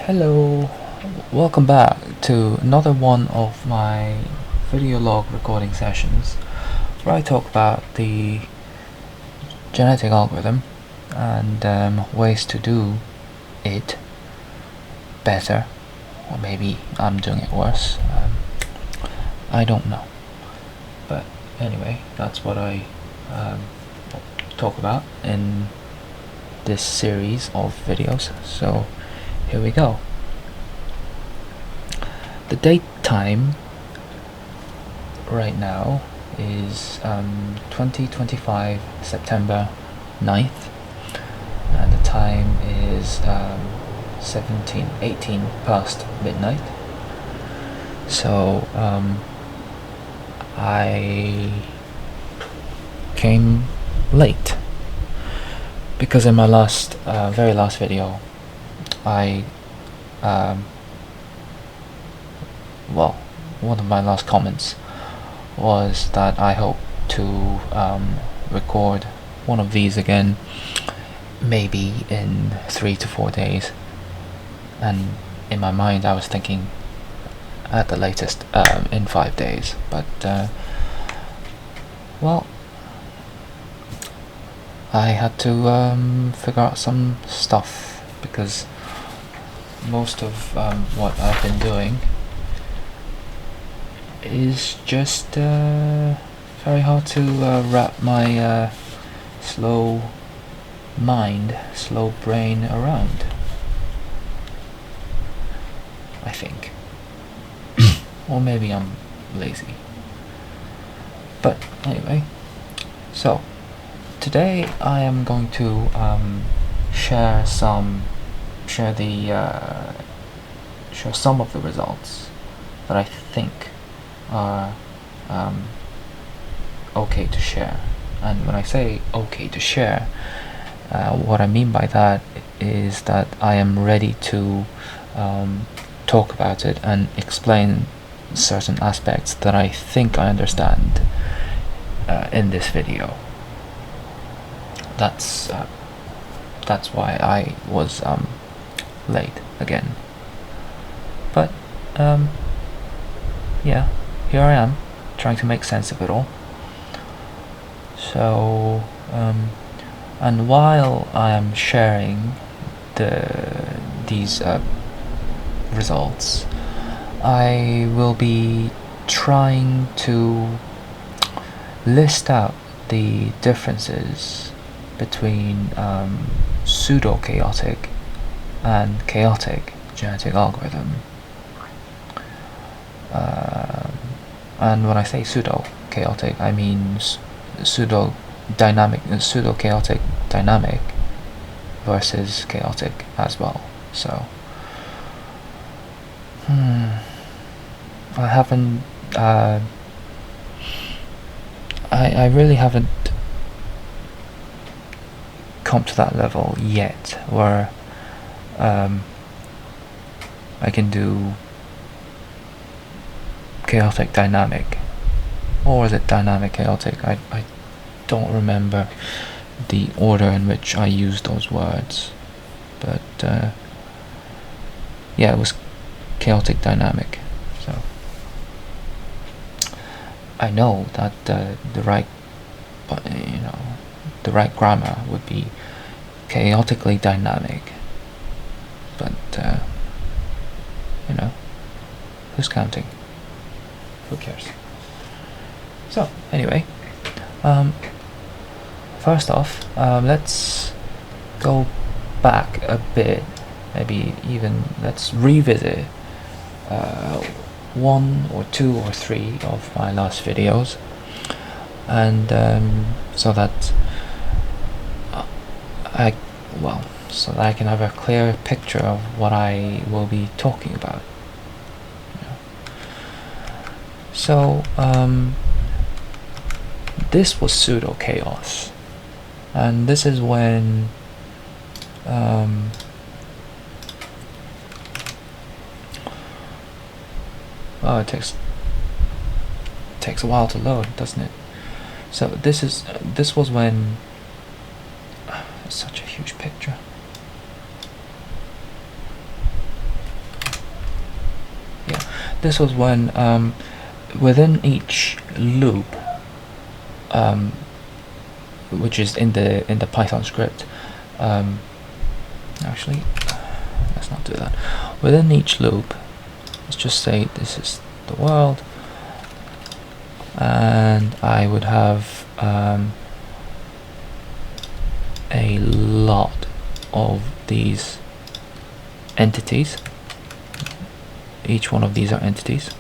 Hello, welcome back to another one of my video log recording sessions where I talk about the genetic algorithm and ways to do it better, or maybe I'm doing it worse. I don't know, but anyway, that's what I talk about in this series of videos. So here we go. The date time right now is 2025 September 9th, and the time is 18 past midnight. So I came late because in my very last video I one of my last comments was that I hope to record one of these again maybe in 3 to 4 days, and in my mind I was thinking at the latest in 5 days, but I had to figure out some stuff because most of what I've been doing is just very hard to wrap my slow brain around, I think. Or maybe I'm lazy. But anyway, so today I am going to share some of the results that I think are okay to share. And when I say okay to share, what I mean by that is that I am ready to talk about it and explain certain aspects that I think I understand in this video. That's why I was late again. But yeah, here I am, trying to make sense of it all. So, and while I am sharing these results, I will be trying to list out the differences between pseudo-chaotic and chaotic genetic algorithm. And when I say pseudo-chaotic, I mean pseudo-chaotic dynamic versus chaotic as well. So I haven't I really haven't come to that level yet where I can do chaotic dynamic, or is it dynamic chaotic? I don't remember the order in which I used those words, but yeah, it was chaotic dynamic. So I know that the right grammar would be chaotically dynamic, but who's counting? Who cares? So anyway, first off, let's go back a bit. Maybe even let's revisit 1 or 2 or 3 of my last videos, and so that I can have a clear picture of what I will be talking about. So this was pseudo chaos, and this is when it takes a while to load, doesn't it? So this was when it's such a huge picture. this was when within each loop, which is in the Python script, actually, let's not do that. Within each loop, let's just say this is the world, and I would have a lot of these entities. Each one of these are entities.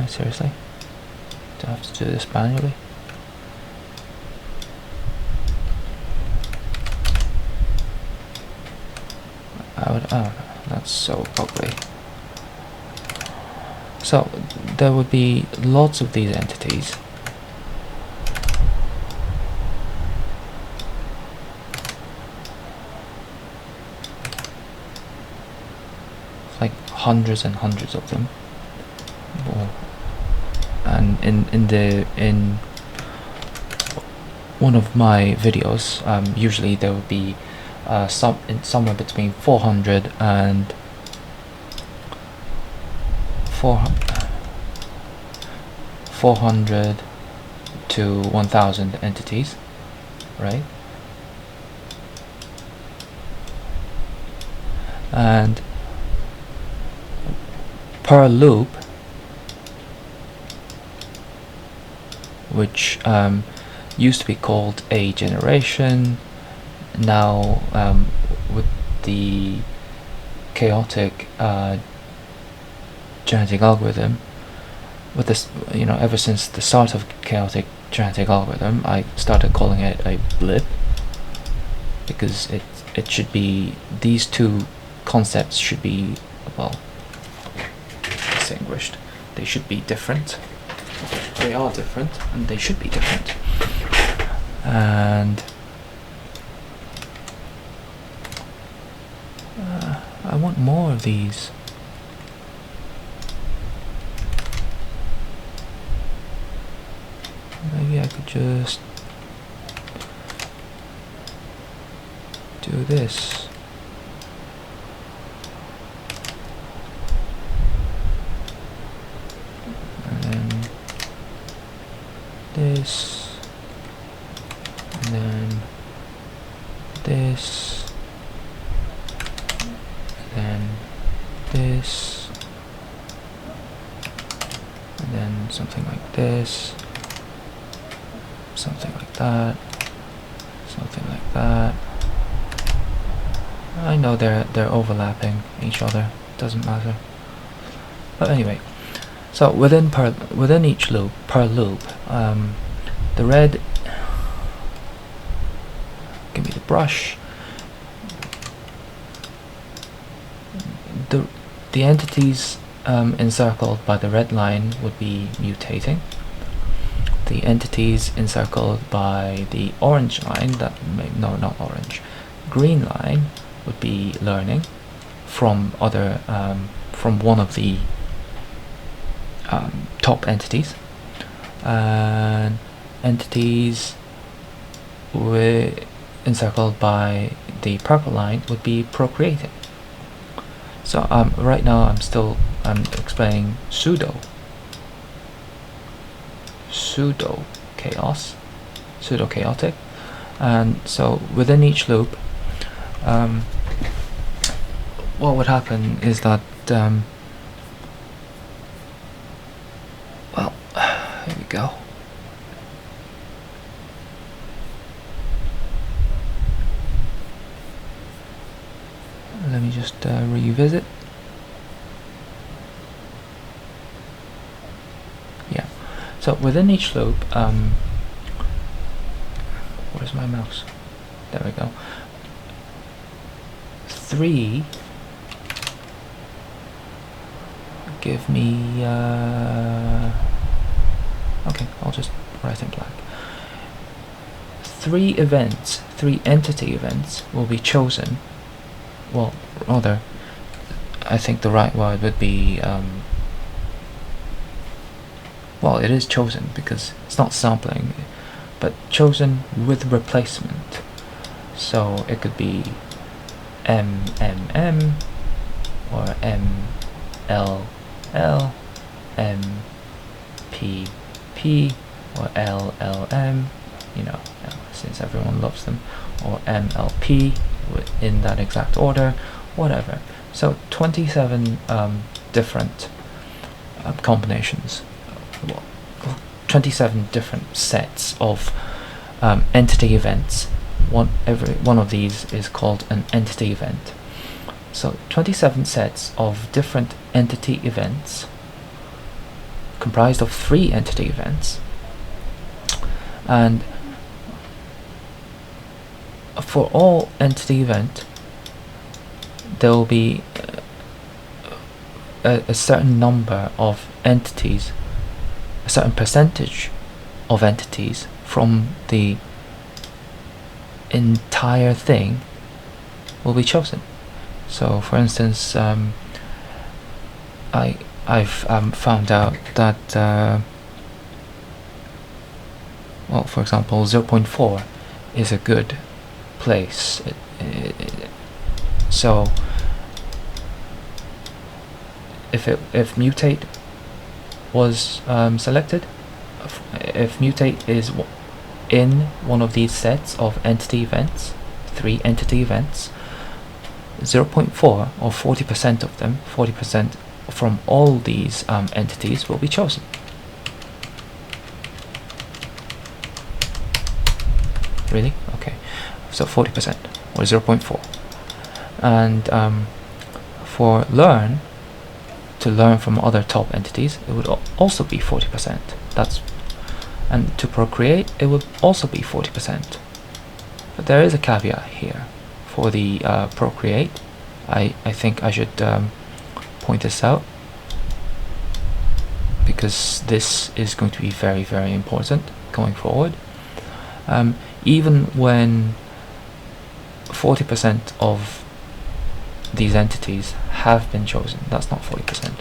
Seriously? Do I have to do this manually? Oh, that's so ugly. So there would be lots of these entities. It's like hundreds and hundreds of them. And in one of my videos, usually there would be somewhere between 400 and 400 to 1000 entities, right? And per loop, which used to be called a generation, now with the chaotic genetic algorithm, with this, ever since the start of chaotic genetic algorithm, I started calling it a blip, because it should be, these two concepts should be, well, distinguished. They should be different. They are different, and they should be different. And I want more of these. Maybe I could just do this. And then this, and then this, and then this, and then something like this, something like that, something like that. I know they're overlapping each other, doesn't matter. But anyway, so within each loop, per loop, the red, give me the brush. The entities encircled by the red line would be mutating. The entities encircled by the orange line, no, not orange, green line, would be learning from from one of the top entities, and entities encircled by the purple line would be procreating. So right now I'm explaining pseudo chaos, pseudo chaotic, and so within each loop, what would happen is that well, here we go. Let me just revisit. Yeah. So within each loop, where's my mouse? There we go. 3. Give me. Okay, I'll just write in black. 3 entity events will be chosen. Well, rather, I think the right word would be, well, it is chosen because it's not sampling, but chosen with replacement. So it could be MMM or MLL, MPP or LLM, since everyone loves them, or MLP in that exact order, whatever. So 27 different combinations, 27 different sets of entity events. Every one of these is called an entity event. So 27 sets of different entity events comprised of 3 entity events, and for all entity event there will be a certain number of entities, a certain percentage of entities from the entire thing will be chosen. So for instance, I've found out that well, for example, 0.4 is a good place. So if mutate was selected, if mutate is in one of these sets of entity events, 3 entity events, 0.4 or 40% of them, 40% from all these entities will be chosen. Really? Okay. So 40% or 0.4. And for learn, to learn from other top entities, it would also be 40%. And to procreate, it would also be 40%. But there is a caveat here. For the procreate, I think I should point this out, because this is going to be very, very important going forward. Even when 40% of these entities have been chosen, that's not 40%.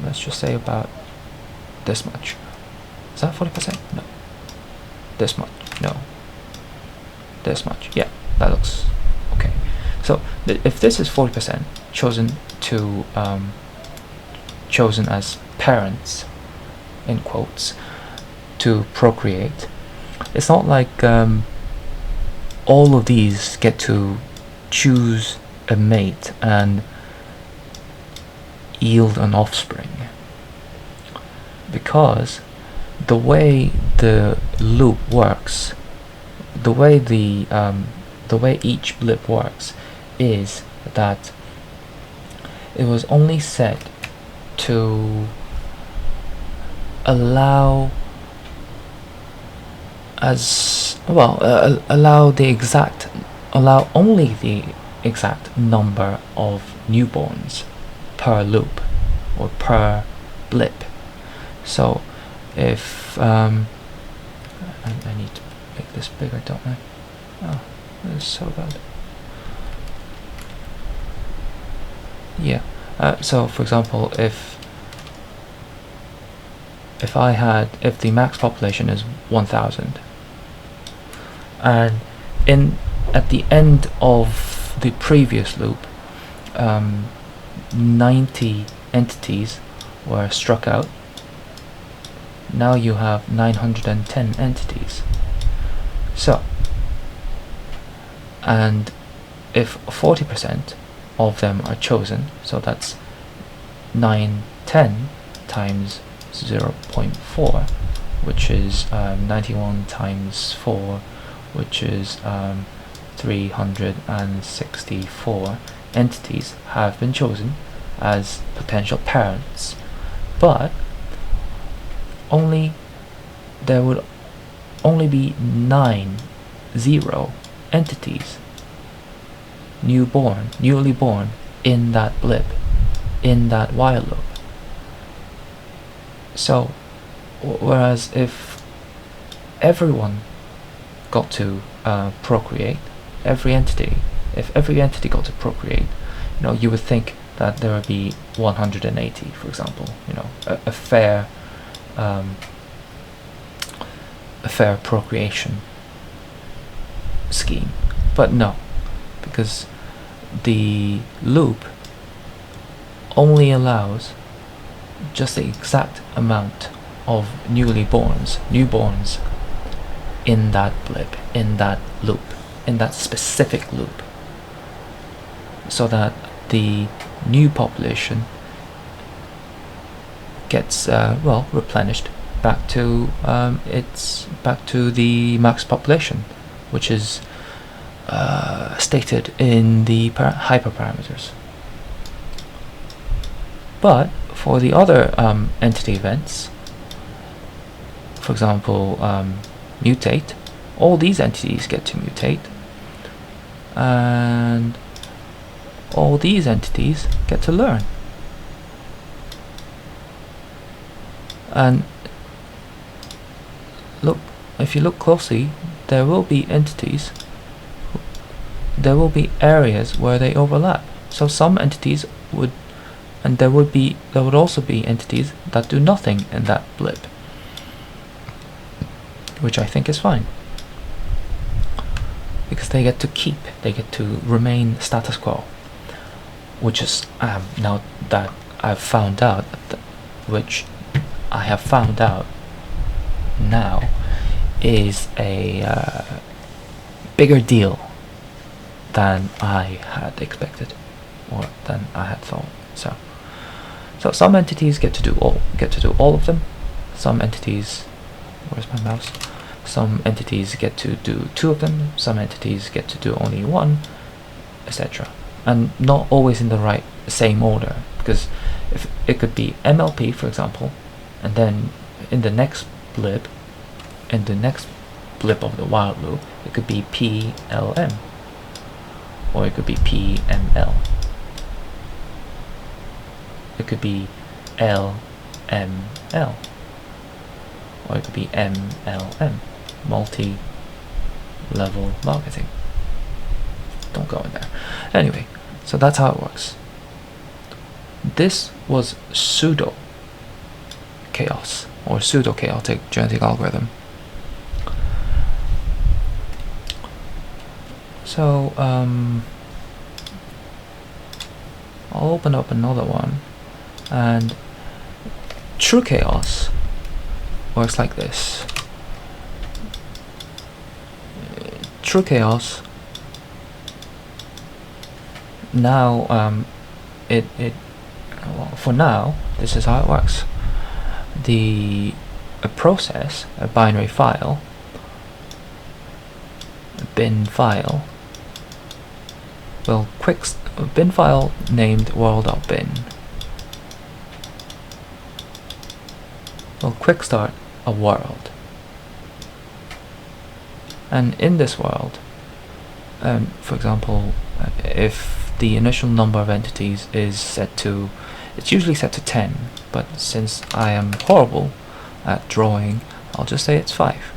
Let's just say about this much. Is that 40%? No. This much? No. This much? Yeah, that looks okay. So if this is 40% chosen to chosen as parents, in quotes, to procreate, it's not like all of these get to choose a mate and yield an offspring, because the way the loop works, the way each blip works, is that it was only set to allow allow only the exact number of newborns per loop or per blip. So if I need to make this bigger, don't I? Oh, this is so bad. Yeah. So for example, if the max population is 1000, and at the end of the previous loop 90 entities were struck out, now you have 910 entities. So, and if 40% of them are chosen, so that's 910 times 0.4, which is 91 times 4, which is 364 entities have been chosen as potential parents, but there would only be 90 entities newly born in that blip, in that while loop. So whereas if everyone got to procreate, if every entity got to procreate, you would think that there would be 180, for example, a fair a fair procreation scheme. But no, because the loop only allows just the exact amount of newborns in that blip, in that loop, in that specific loop, so that the new population gets replenished back to the max population, which is stated in the hyperparameters. But for the other entity events, for example, mutate, all these entities get to mutate, and all these entities get to learn. And look, if you look closely, there will be entities, there will be areas where they overlap. So some entities would, and there would also be entities that do nothing in that blip, which I think is fine, because they get to remain status quo, which is now that I've found out, which I have found out now, is a bigger deal than I had expected, or than I had thought. So some entities get to do all of them. Some entities, where's my mouse? Some entities get to do 2 of them. Some entities get to do only 1, etc. And not always in the same order, because if it could be MLP, for example, and then in the next blip of the while loop, it could be PLM, or it could be PML, it could be LML, or it could be MLM, multi-level marketing. Don't go in there. Anyway, so that's how it works. This was pseudo chaos, or pseudo chaotic genetic algorithm. So I'll open up another one, and true chaos works like this. True chaos, now for now, this is how it works. A process, a binary file, a bin file, a bin file named world.bin will quick start a world, and in this world, for example, if the initial number of entities is it's usually set to 10, but since I am horrible at drawing, I'll just say it's 5.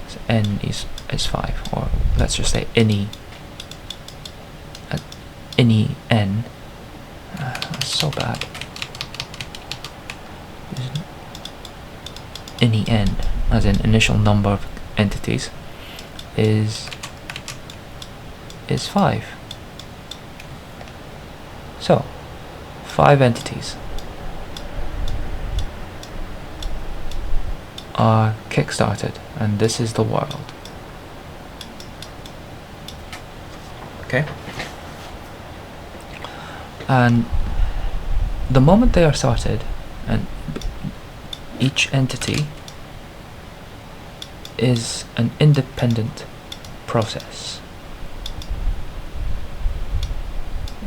So n is 5, or let's just say any n. That's so bad. Any n, as in initial number of entities, is 5. So 5 entities are kickstarted, and this is the world. Okay? And the moment they are started, and each entity is an independent process.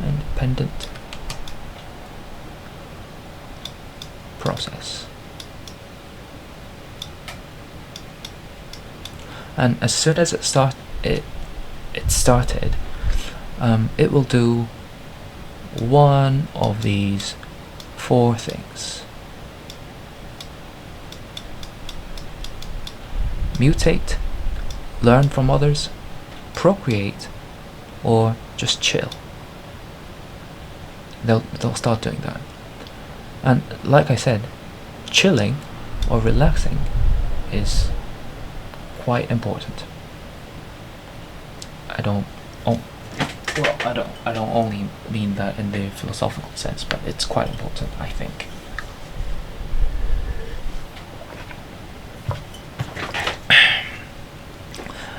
Independent process. And as soon as it started, it will do one of these 4 things: mutate, learn from others, procreate, or just chill. They'll start doing that. And like I said, chilling or relaxing is quite important. I don't only mean that in the philosophical sense, but it's quite important, I think.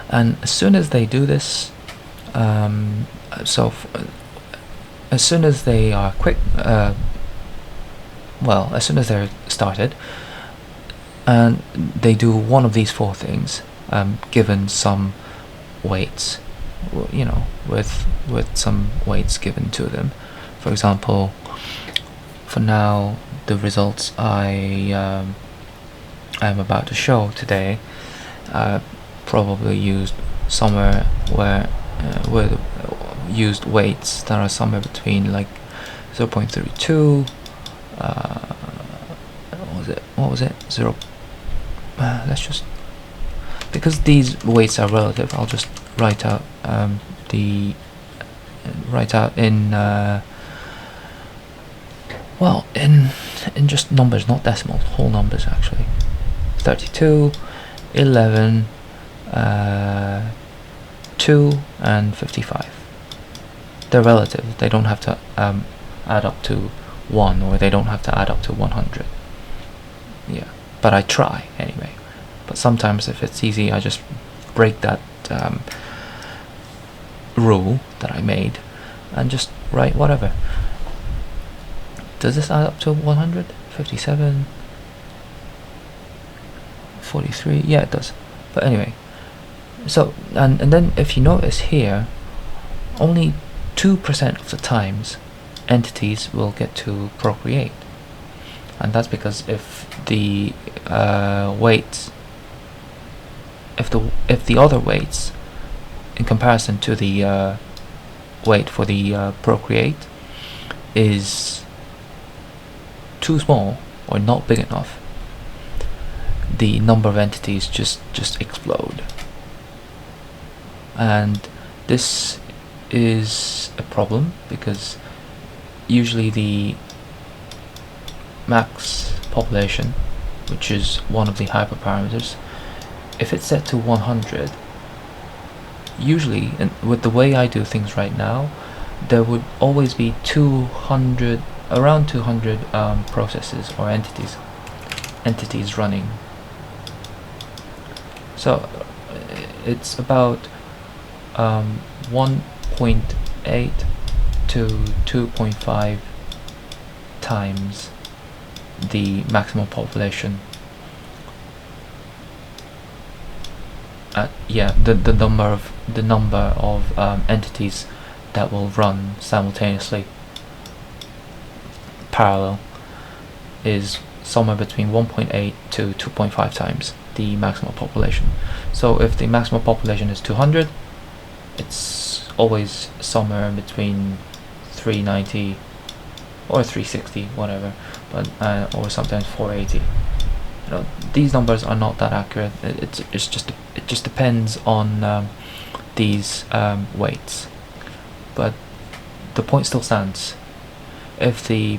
And as soon as they do this, as soon as they are as soon as they're started, and they do one of these four things, given some weights, with some weights given to them. For example, for now, the results I am about to show today probably used somewhere where used weights that are somewhere between like 0.32 what was it 0 let's just, because these weights are relative, I'll just write out in just numbers, not decimals, whole numbers actually. 32, 11, 2 and 55. They're relative. They don't have to add up to 1, or they don't have to add up to 100. Yeah, but I try anyway. But sometimes if it's easy, I just break that rule that I made and just write whatever. Does this add up to 100? 57? 43? Yeah, it does. But anyway, so and then if you notice here, only 2% of the times entities will get to procreate, and that's because if the weights, if the other weights in comparison to the weight for the procreate is too small or not big enough, the number of entities just explode. And this is a problem because usually the max population, which is one of the hyperparameters, if it's set to 100, usually, and with the way I do things right now, there would always be around 200 processes or entities running. So it's about 1.8 to 2.5 times the maximum population. The number of entities that will run simultaneously parallel is somewhere between 1.8 to 2.5 times the maximum population. So if the maximum population is 200, it's always somewhere between 390 or 360, whatever, but or sometimes 480. These numbers are not that accurate. It just depends on these weights, but the point still stands. If the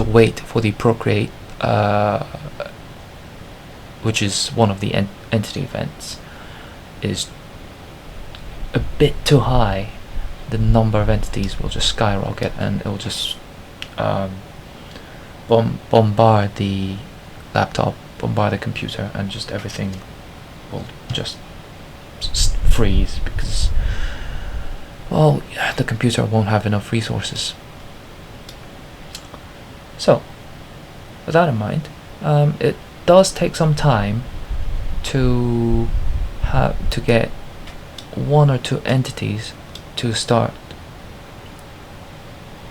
weight for the procreate, which is one of the entity events, is a bit too high, the number of entities will just skyrocket, and it will just bombard the laptop, bombard the computer, and just everything will just freeze because, well, the computer won't have enough resources. So, with that in mind, it does take some time to get one or two entities to start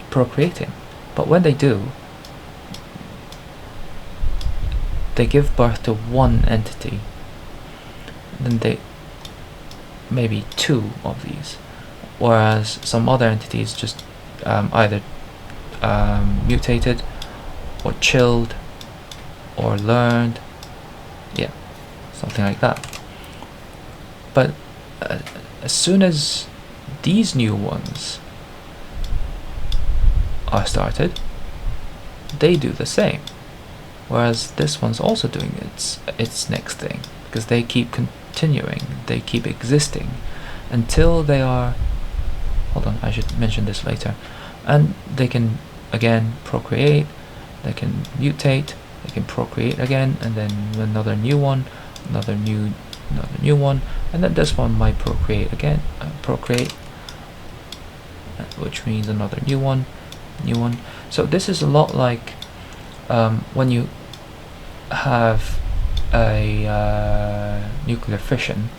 procreating, but when they do, they give birth to one entity, then they maybe two of these, whereas some other entities just either mutated or chilled or learned, yeah, something like that. But as soon as these new ones are started, they do the same. whereas this one's also doing its next thing, because they keep continuing, they keep existing until they are, hold on, I should mention this later, and they can again procreate, they can mutate, they can procreate again, and then another new one, another new one, and then this one might procreate again, which means another new one. So this is a lot like when you have a nuclear fission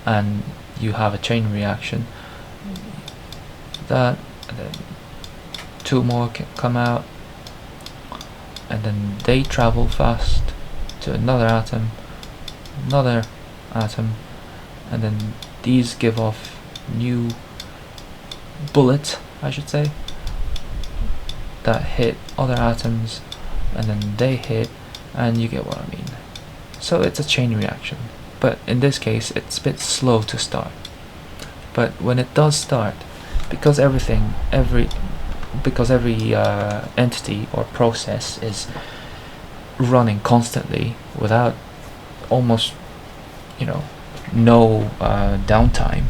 and you have a chain reaction, that and then two more can come out, and then they travel fast to another atom, and then these give off new bullets, I should say, that hit other atoms, and then they hit, and you get what I mean. So it's a chain reaction, but in this case it's a bit slow to start. But when it does start, because every entity or process is running constantly without almost, no downtime,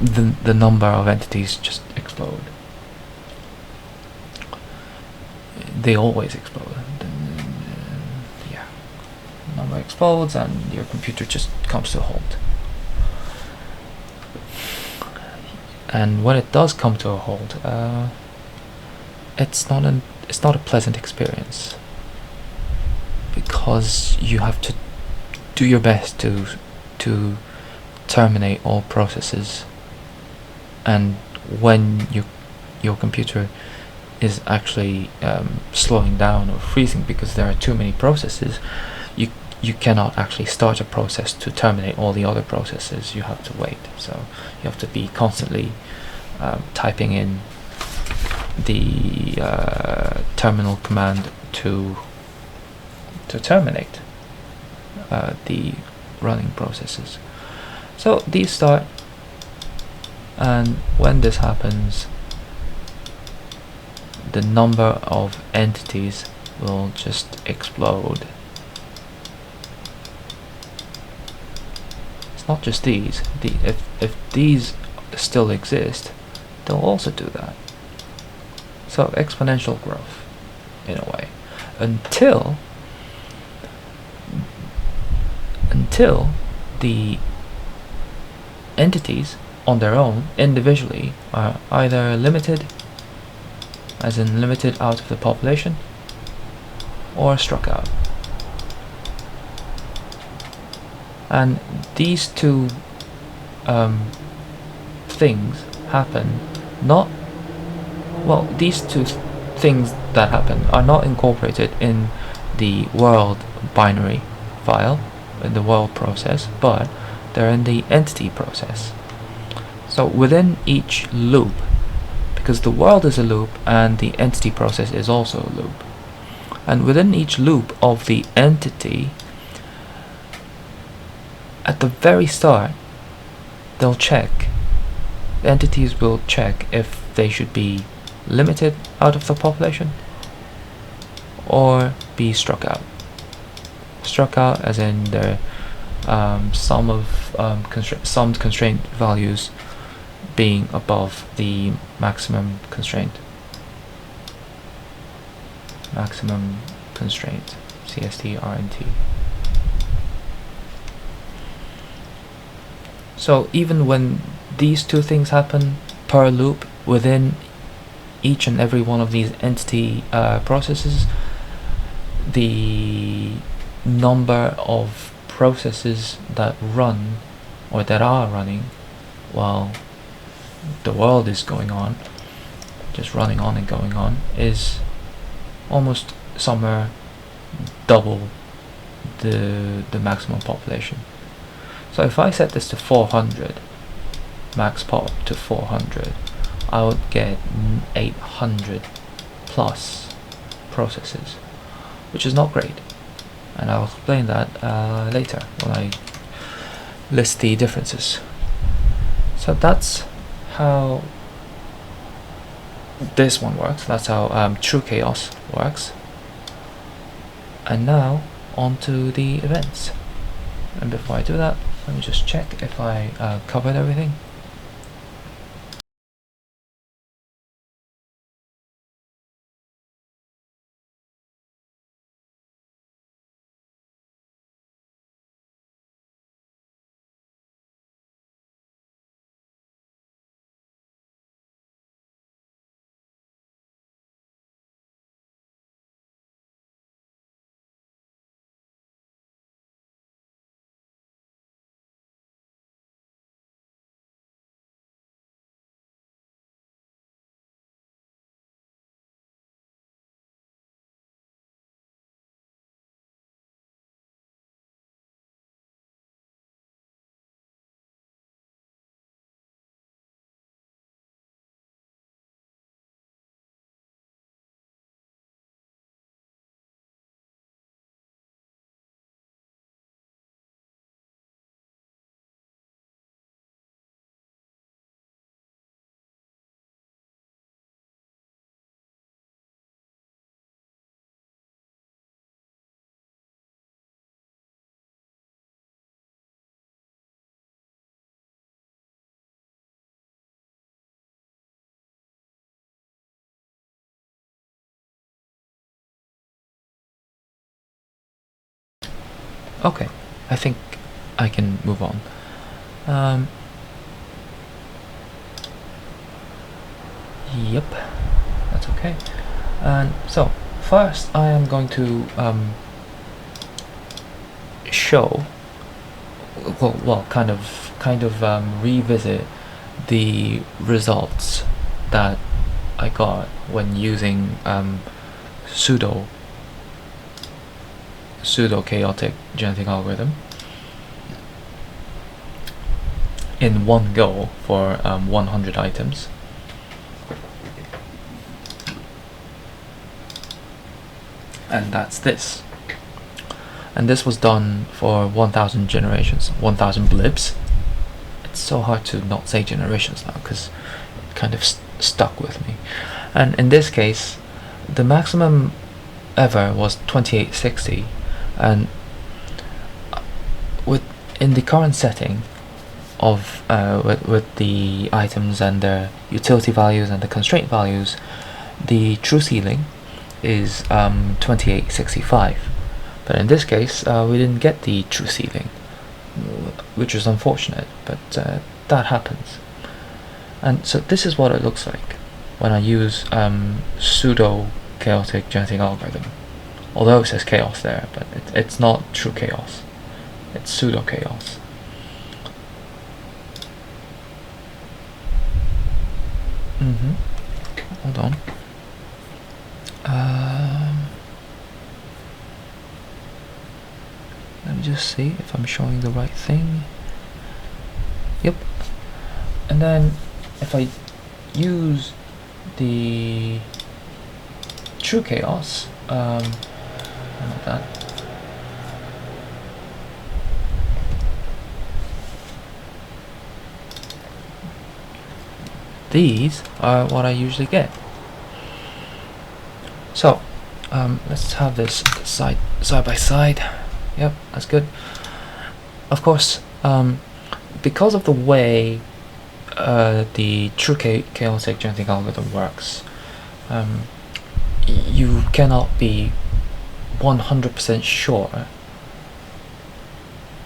the number of entities just explode. They always explode. Yeah, the number explodes and your computer just comes to a halt. And when it does come to a halt, it's not a pleasant experience, because you have to do your best to terminate all processes, and when your computer is actually slowing down or freezing because there are too many processes, you cannot actually start a process to terminate all the other processes. You have to wait, so you have to be constantly typing in the terminal command to terminate the running processes. So these start, and when this happens, the number of entities will just explode. It's not just these. If these still exist, they'll also do that. So exponential growth, in a way, until the entities on their own individually are either limited, as in limited out of the population, or struck out. And these two things happen these two things that happen are not incorporated in the world binary file, in the world process, but they're in the entity process. So within each loop, because the world is a loop and the entity process is also a loop, and within each loop of the entity, at the very start, the entities will check if they should be limited out of the population or be struck out. Struck out as in their some constraint values being above the maximum constraint. CST/RNT. So even when these two things happen per loop within each and every one of these entity processes, the number of processes that run or that are running while the world is going on, just running on and going on, is almost somewhere double the maximum population. So if I set this to 400, max pop to 400, I would get 800 plus processes, which is not great, and I'll explain that later when I list the differences. So that's how this one works. That's how true chaos works. And now onto the events. And before I do that, let me just check if I covered everything. Okay, I think I can move on. Yep, that's okay. And so first I am going to show, well, kind of revisit the results that I got when using pseudo chaotic genetic algorithm in one go for 100 items. And that's this. And this was done for 1000 generations, 1000 blips. It's so hard to not say generations now because it kind of stuck with me. And in this case, the maximum ever was 2860, and in the current setting of with the items and their utility values and the constraint values, the true ceiling is 2865. But in this case, we didn't get the true ceiling, which is unfortunate, but that happens. And so this is what it looks like when I use pseudo chaotic genetic algorithm. Although it says chaos there, but it's not true chaos. It's pseudo chaos. Hold on. Let me just see if I'm showing the right thing. Yep. And then if I use the true chaos, like that. These are what I usually get. So let's have this side by side. Yep, that's good. Of course, because of the way the true chaotic genetic algorithm works, you cannot be 100% sure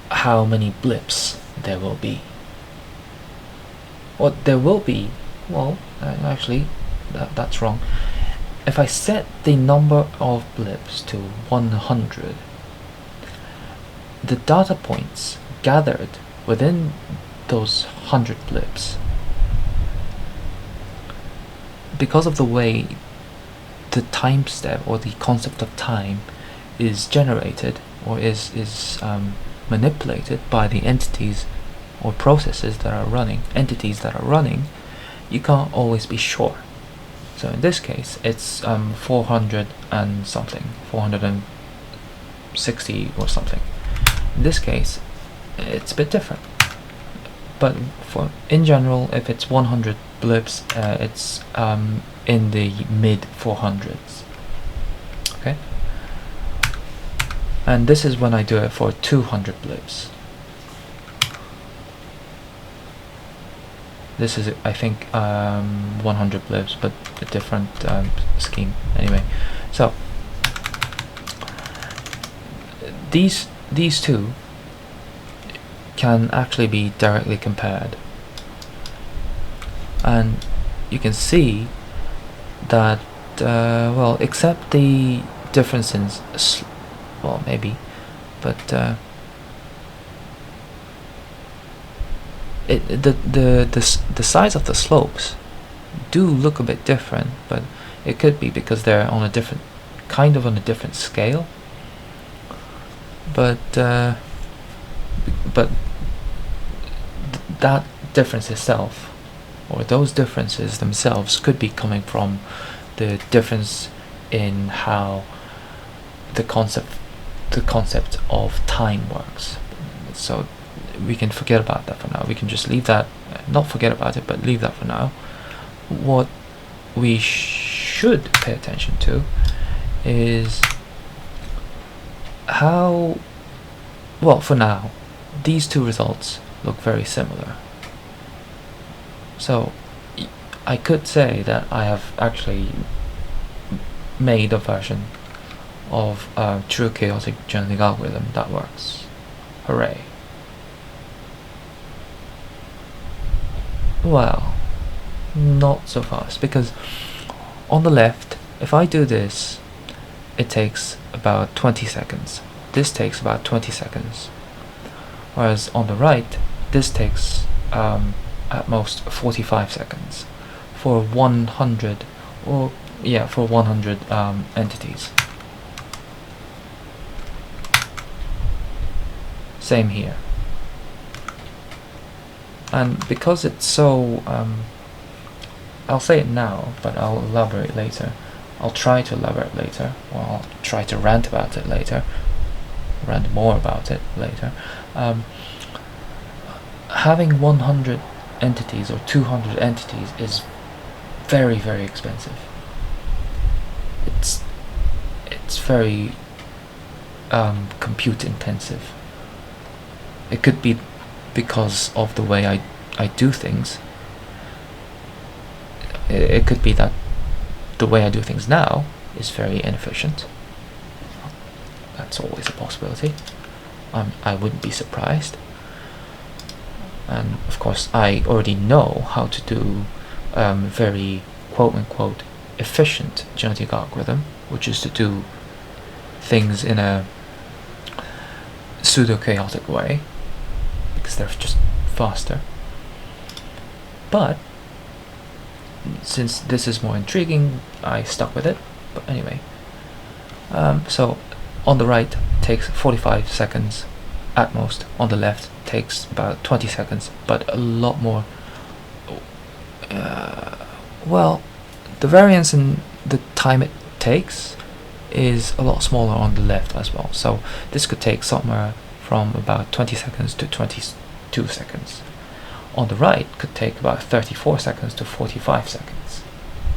how many blips there will be. Well, there will be. Well, actually, that's wrong. If I set the number of blips to 100, the data points gathered within those 100 blips, because of the way the time step or the concept of time is generated or is manipulated by the entities or processes that are running, you can't always be sure. So in this case, it's 400 and something, 460 or something. In this case, it's a bit different. But in general, if it's 100 blips, it's in the mid 400s. Okay. and this is when I do it for 200 blips. This is, I think, 100 blips, but a different scheme. Anyway, so these two can actually be directly compared, and you can see that well, except the difference in well, maybe, but the size of the slopes do look a bit different, but it could be because they're on a different on a different scale. But that difference itself, or those differences themselves, could be coming from the difference in how the concept of time works. So we can forget about that for now. We can just leave that, not forget about it, but leave that for now. What we should pay attention to is how, well, for now, these two results look very similar. So I could say that I have actually made a version of a true chaotic genetic algorithm that works. Hooray. Well, not so fast, because on the left, if I do this, it takes about 20 seconds. This takes about 20 seconds. Whereas on the right, this takes at most 45 seconds for 100, or yeah, for 100 entities. Same here. And because it's so, I'll say it now, but I'll elaborate later. I'll try to elaborate later, or I'll try to rant about it later, rant more about it later. Having 100 entities or 200 entities is very, very expensive. It's very compute intensive. It could be because of the way I do things. It could be that the way I do things now is very inefficient. That's always a possibility. I wouldn't be surprised. And of course, I already know how to do very quote-unquote efficient genetic algorithm, which is to do things in a pseudo-chaotic way, because they're just faster. But since this is more intriguing, I stuck with it. But anyway, so on the right takes 45 seconds at most. On the left takes about 20 seconds, but a lot more. Well, the variance in the time it takes is a lot smaller on the left as well. So this could take somewhere from about 20 seconds to 22 seconds. On the right could take about 34 seconds to 45 seconds,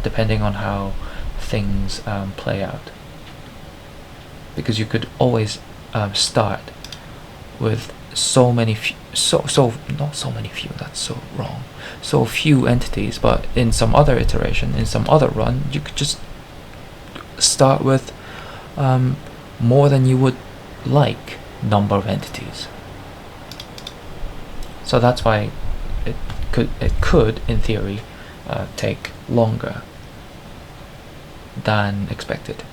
depending on how things play out. Because you could always start with so few entities, but in some other iteration, in some other run, you could just start with more than you would like number of entities. So that's why it could in theory take longer than expected.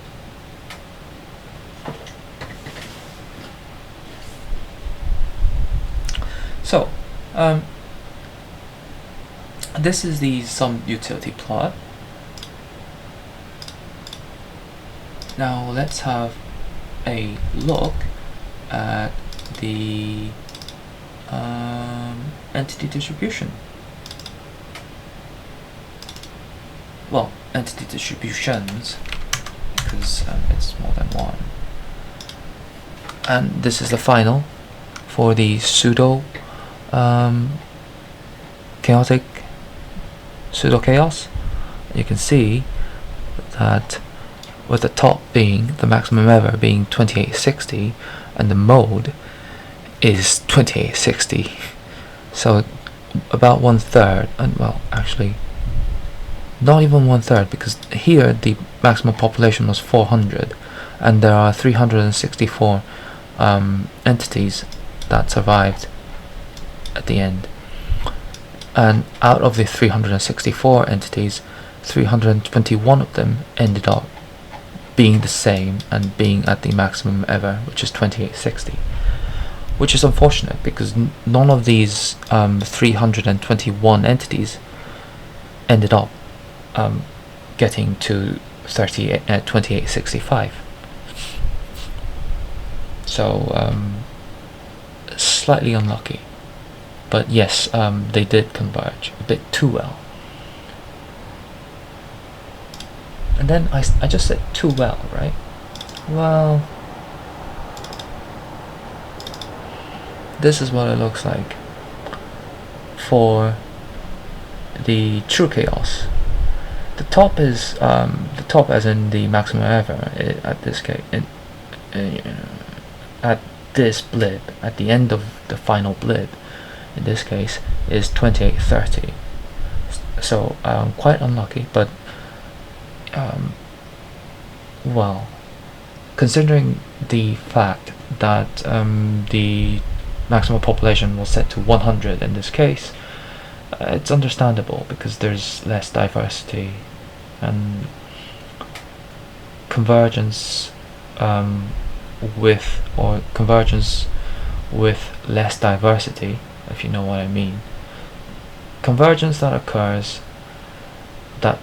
So this is the sum utility plot. Now let's have a look at the entity distribution. Well, entity distributions, because it's more than one. And this is the final for the pseudo chaos. You can see that with the top being the maximum ever being 2860, and the mode is 2860. So about 1/3, and well, actually not even 1/3, because here the maximum population was 400, and there are 364 entities that survived at the end. And out of the 364 entities, 321 of them ended up being the same and being at the maximum ever, which is 2860, which is unfortunate because none of these 321 entities ended up getting to 2865. So slightly unlucky, but yes, they did converge a bit too well. And then I just said too well, right? Well, this is what it looks like for the true chaos. The top is the top, as in the maximum ever at this case. At this blip, at the end of the final blip, in this case, is 2830. So quite unlucky, but well, considering the fact that the maximum population was set to 100 in this case, it's understandable because there's less diversity and convergence convergence with less diversity, if you know what I mean. Convergence that occurs that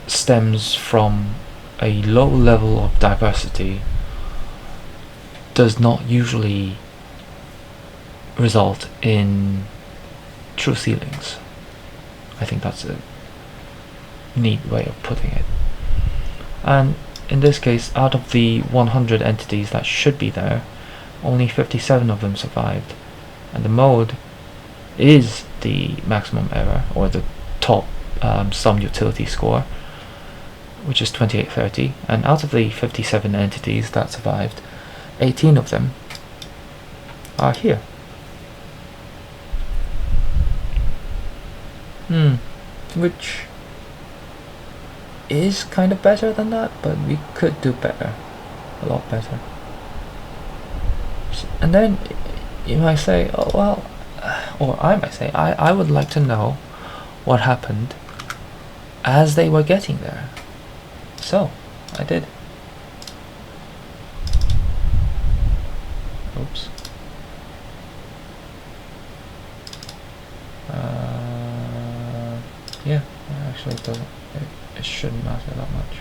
stems from a low level of diversity does not usually result in true ceilings. I think that's a neat way of putting it. And in this case, out of the 100 entities that should be there, only 57 of them survived, and the mode is the maximum error, or the top sum utility score, which is 2830, and out of the 57 entities that survived, 18 of them are here. Which is kind of better than that, but we could do better, a lot better. And then you might say, oh well, or I might say, I would like to know what happened as they were getting there. So I did. Oops. Yeah, actually it doesn't. It shouldn't matter that much.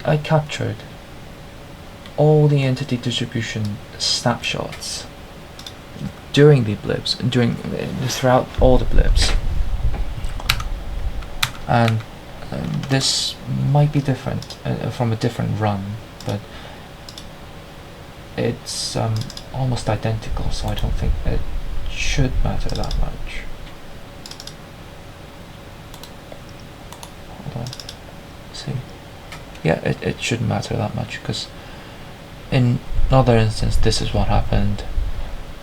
I captured all the entity distribution snapshots during the blips, throughout all the blips, and this might be different from a different run, but it's almost identical, so I don't think it should matter that much. Hold on, see. Yeah, it shouldn't matter that much, because in another instance this is what happened.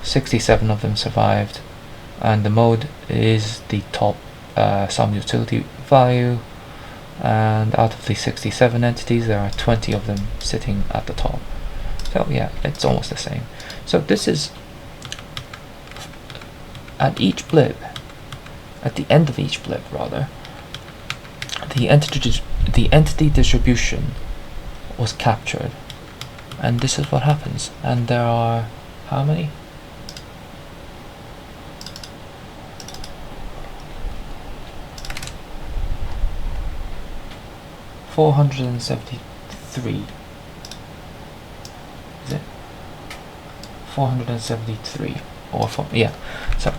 67 of them survived, and the mode is the top sum utility value, and out of the 67 entities there are 20 of them sitting at the top. So yeah, it's almost the same. So this is at each blip, at the end of each blip rather, the entity distribution was captured, and this is what happens. And there are how many? $473. Is it 473 or four? Yeah. So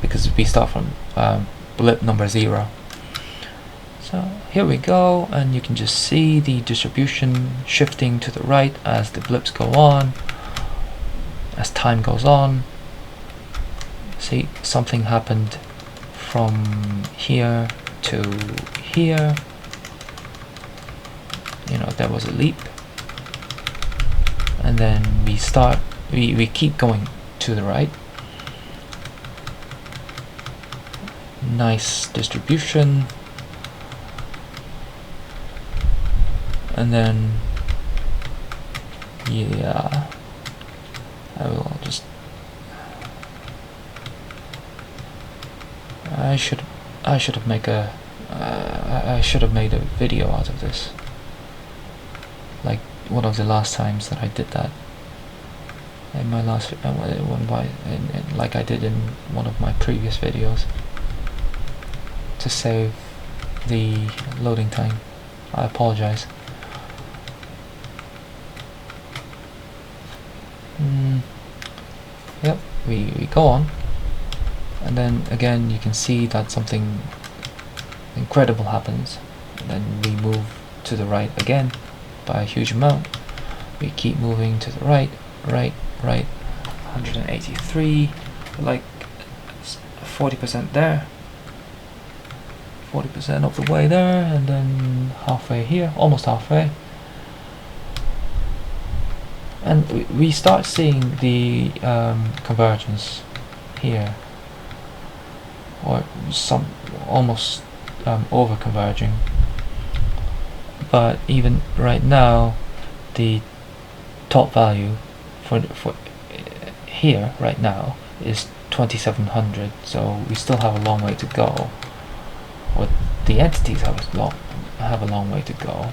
because we start from blip number 0. So here we go, and you can just see the distribution shifting to the right as the blips go on, as time goes on. See, something happened from here to here, you know, there was a leap, and then we keep going to the right. Nice distribution, and then yeah, I should have made a video out of this, like one of the last times that I did that in my last like I did in one of my previous videos, to save the loading time. I apologize. Yep, we go on, and then again you can see that something incredible happens, and then we move to the right again by a huge amount. We keep moving to the right, 183, like 40% there, 40% of the way there, and then halfway here, almost halfway. And we start seeing the convergence here, or some almost over converging. But even right now, the top value for here right now is 2700. So we still have a long way to go. Or the entities have a long way to go.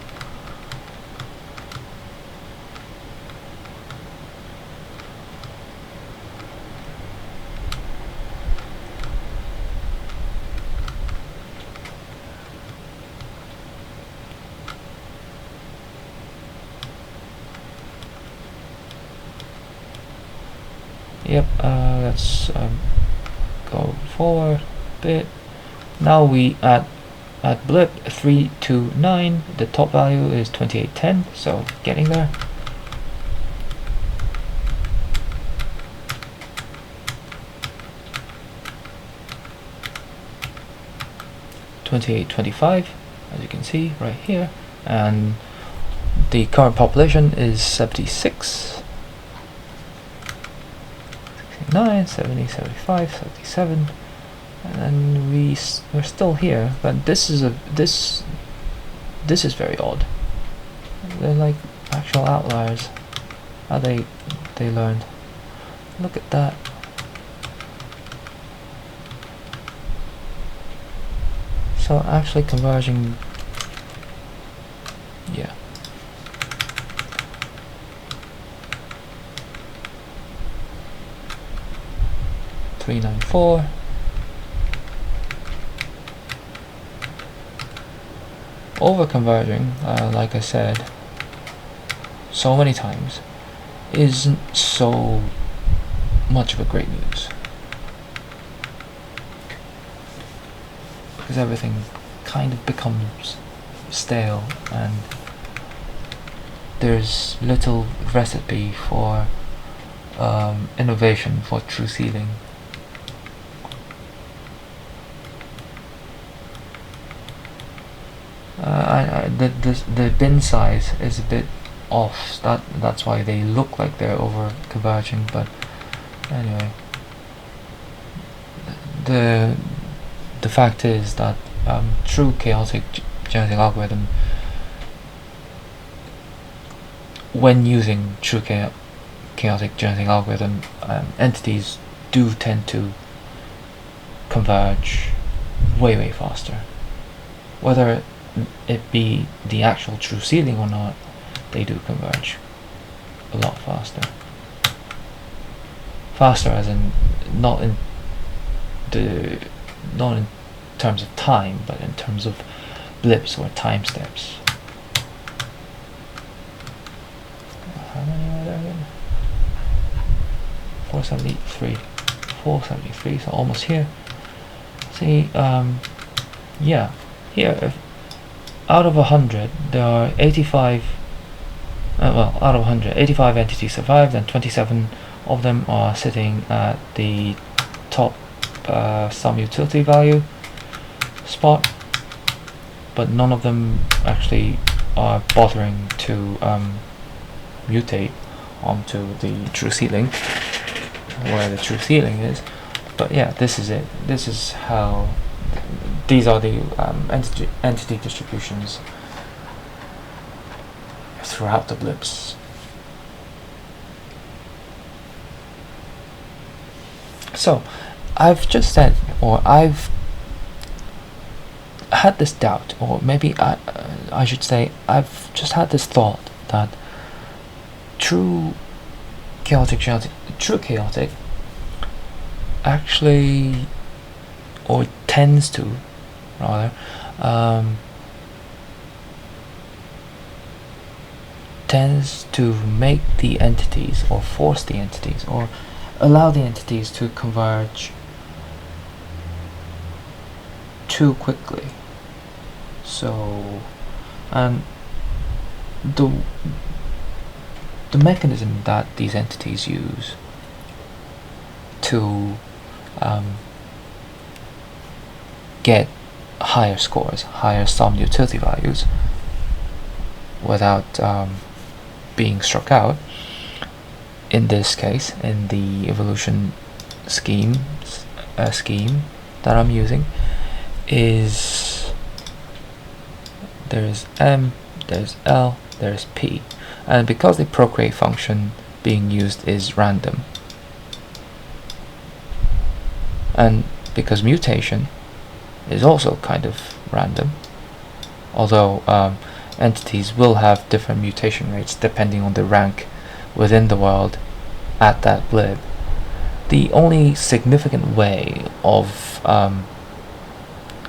Yep, let's go forward a bit. Now we at blip 329, the top value is 2810, so getting there. $28.25, as you can see right here, and the current population is 76. 69, 70, 75, 77, and then we're still here, but this is very odd. They're like actual outliers. How they learned. Look at that. So actually converging, yeah. $394. Over converging, like I said so many times, isn't so much of a great news, because everything kind of becomes stale and there's little recipe for innovation, for true sealing. The bin size is a bit off. That's why they look like they're over converging. But anyway, the fact is that true chaotic genetic algorithm, when using true chaotic genetic algorithm, entities do tend to converge way faster. Whether it be the actual true sealing or not, they do converge a lot faster. Faster as in not in terms of time, but in terms of blips or time steps. How many are there again? 473, so almost here. See, yeah, here, if out of 100 there are 85, well, out of 100, 85 entities survived, and 27 of them are sitting at the top sum utility value spot. but none of them actually are bothering to mutate onto the true ceiling, where the true ceiling is. But yeah, this is it. This is how these are the entity distributions throughout the blips. So I've just said, or I've had this doubt, or maybe I should say I've just had this thought that true chaotic actually, or tends to rather, tends to make the entities, or force the entities, or allow the entities to converge too quickly. So, and the mechanism that these entities use to get higher scores, higher sum utility values, without being struck out, in this case, in the evolution scheme that I'm using, is there's M, there's L, there's P, and because the procreate function being used is random, and because mutation is also kind of random, although entities will have different mutation rates depending on the rank within the world at that blip, the only significant way of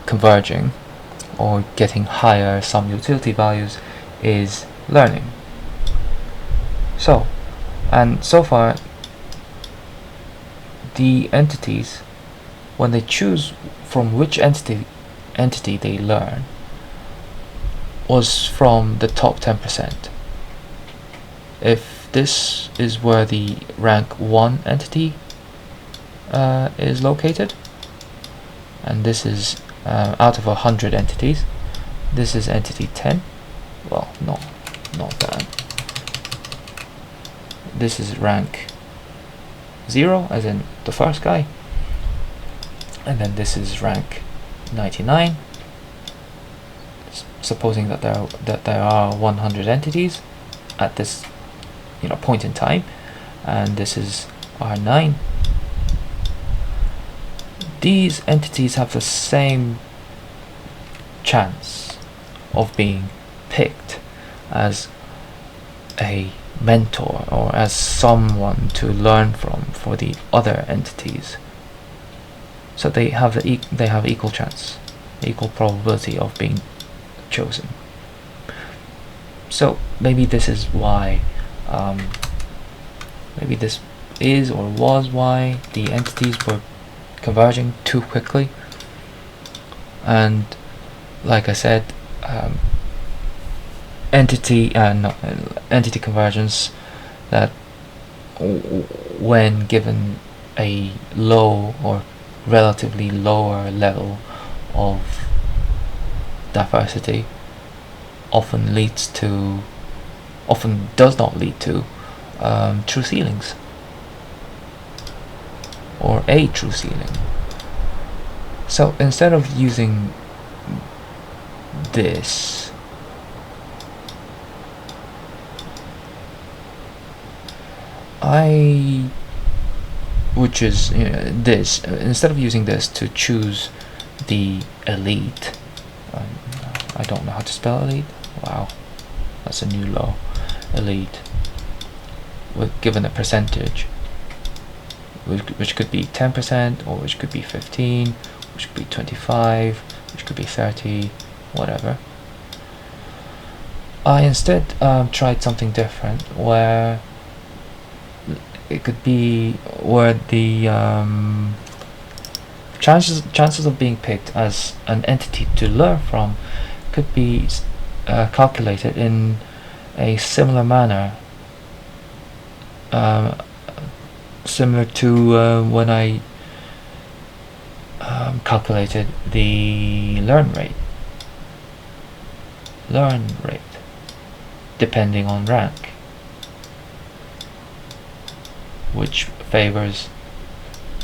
converging or getting higher sum utility values is learning. So, and so far, the entities, when they choose from which entity they learn, was from the top 10%. If this is where the rank 1 entity is located, and this is out of 100 entities, this is entity 10. Well, no, not that. This is rank 0, as in the first guy, and then this is rank 99. Supposing that there are 100 entities at this point in time, and this is R9. These entities have the same chance of being picked as a mentor or as someone to learn from for the other entities. So they have equal chance, equal probability of being chosen. So maybe this is why, maybe this is or was why the entities were converging too quickly. And like I said, entity convergence, that when given a low or relatively lower level of diversity, often does not lead to true ceilings, or a true ceiling. So instead of using this, instead of using this to choose the elite, I don't know how to spell elite. Wow, that's a new law. Elite, given a percentage, which could be 10%, or which could be 15, which could be 25, which could be 30, whatever. I instead tried something different, where it could be where the chances of being picked as an entity to learn from could be calculated in a similar manner, similar to when I calculated the learn rate. learn rate depending on rank, which favors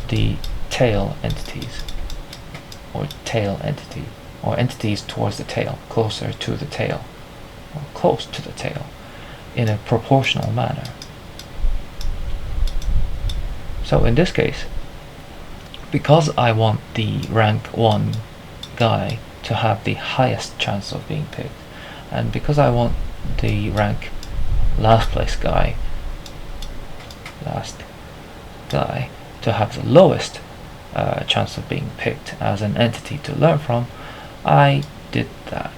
the tail entities, or tail entity, or entities towards the tail, closer to the tail, or close to the tail, in a proportional manner. So in this case, because I want the rank 1 guy to have the highest chance of being picked, and because I want the rank last guy to have the lowest chance of being picked as an entity to learn from, I did that.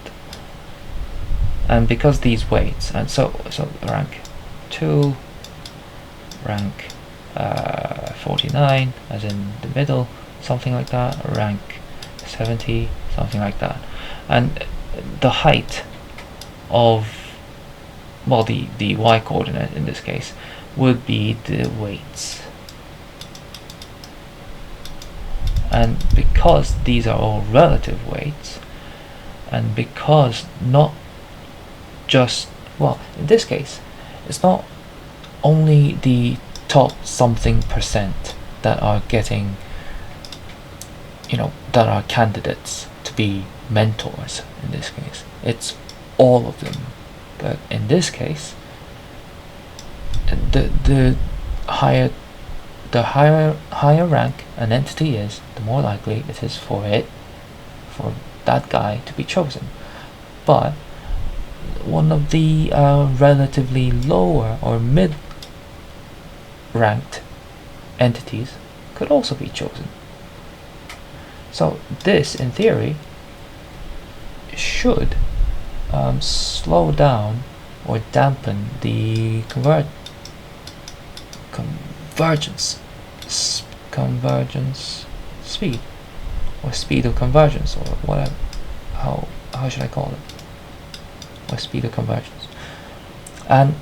And because these weights, and so rank 2, rank 49, as in the middle, something like that, rank 70, something like that, and the height of, well, the y coordinate in this case would be the weights. And because these are all relative weights, and because not just, well, in this case, it's not only the top something percent that are getting, that are candidates to be mentors in this case. It's all of them. But in this case, the higher rank an entity is, the more likely it is for that guy to be chosen. But one of the relatively lower or mid-ranked entities could also be chosen. So this, in theory, should slow down or dampen the convergence speed, or speed of convergence, or whatever. How should I call it? Or speed of convergence. And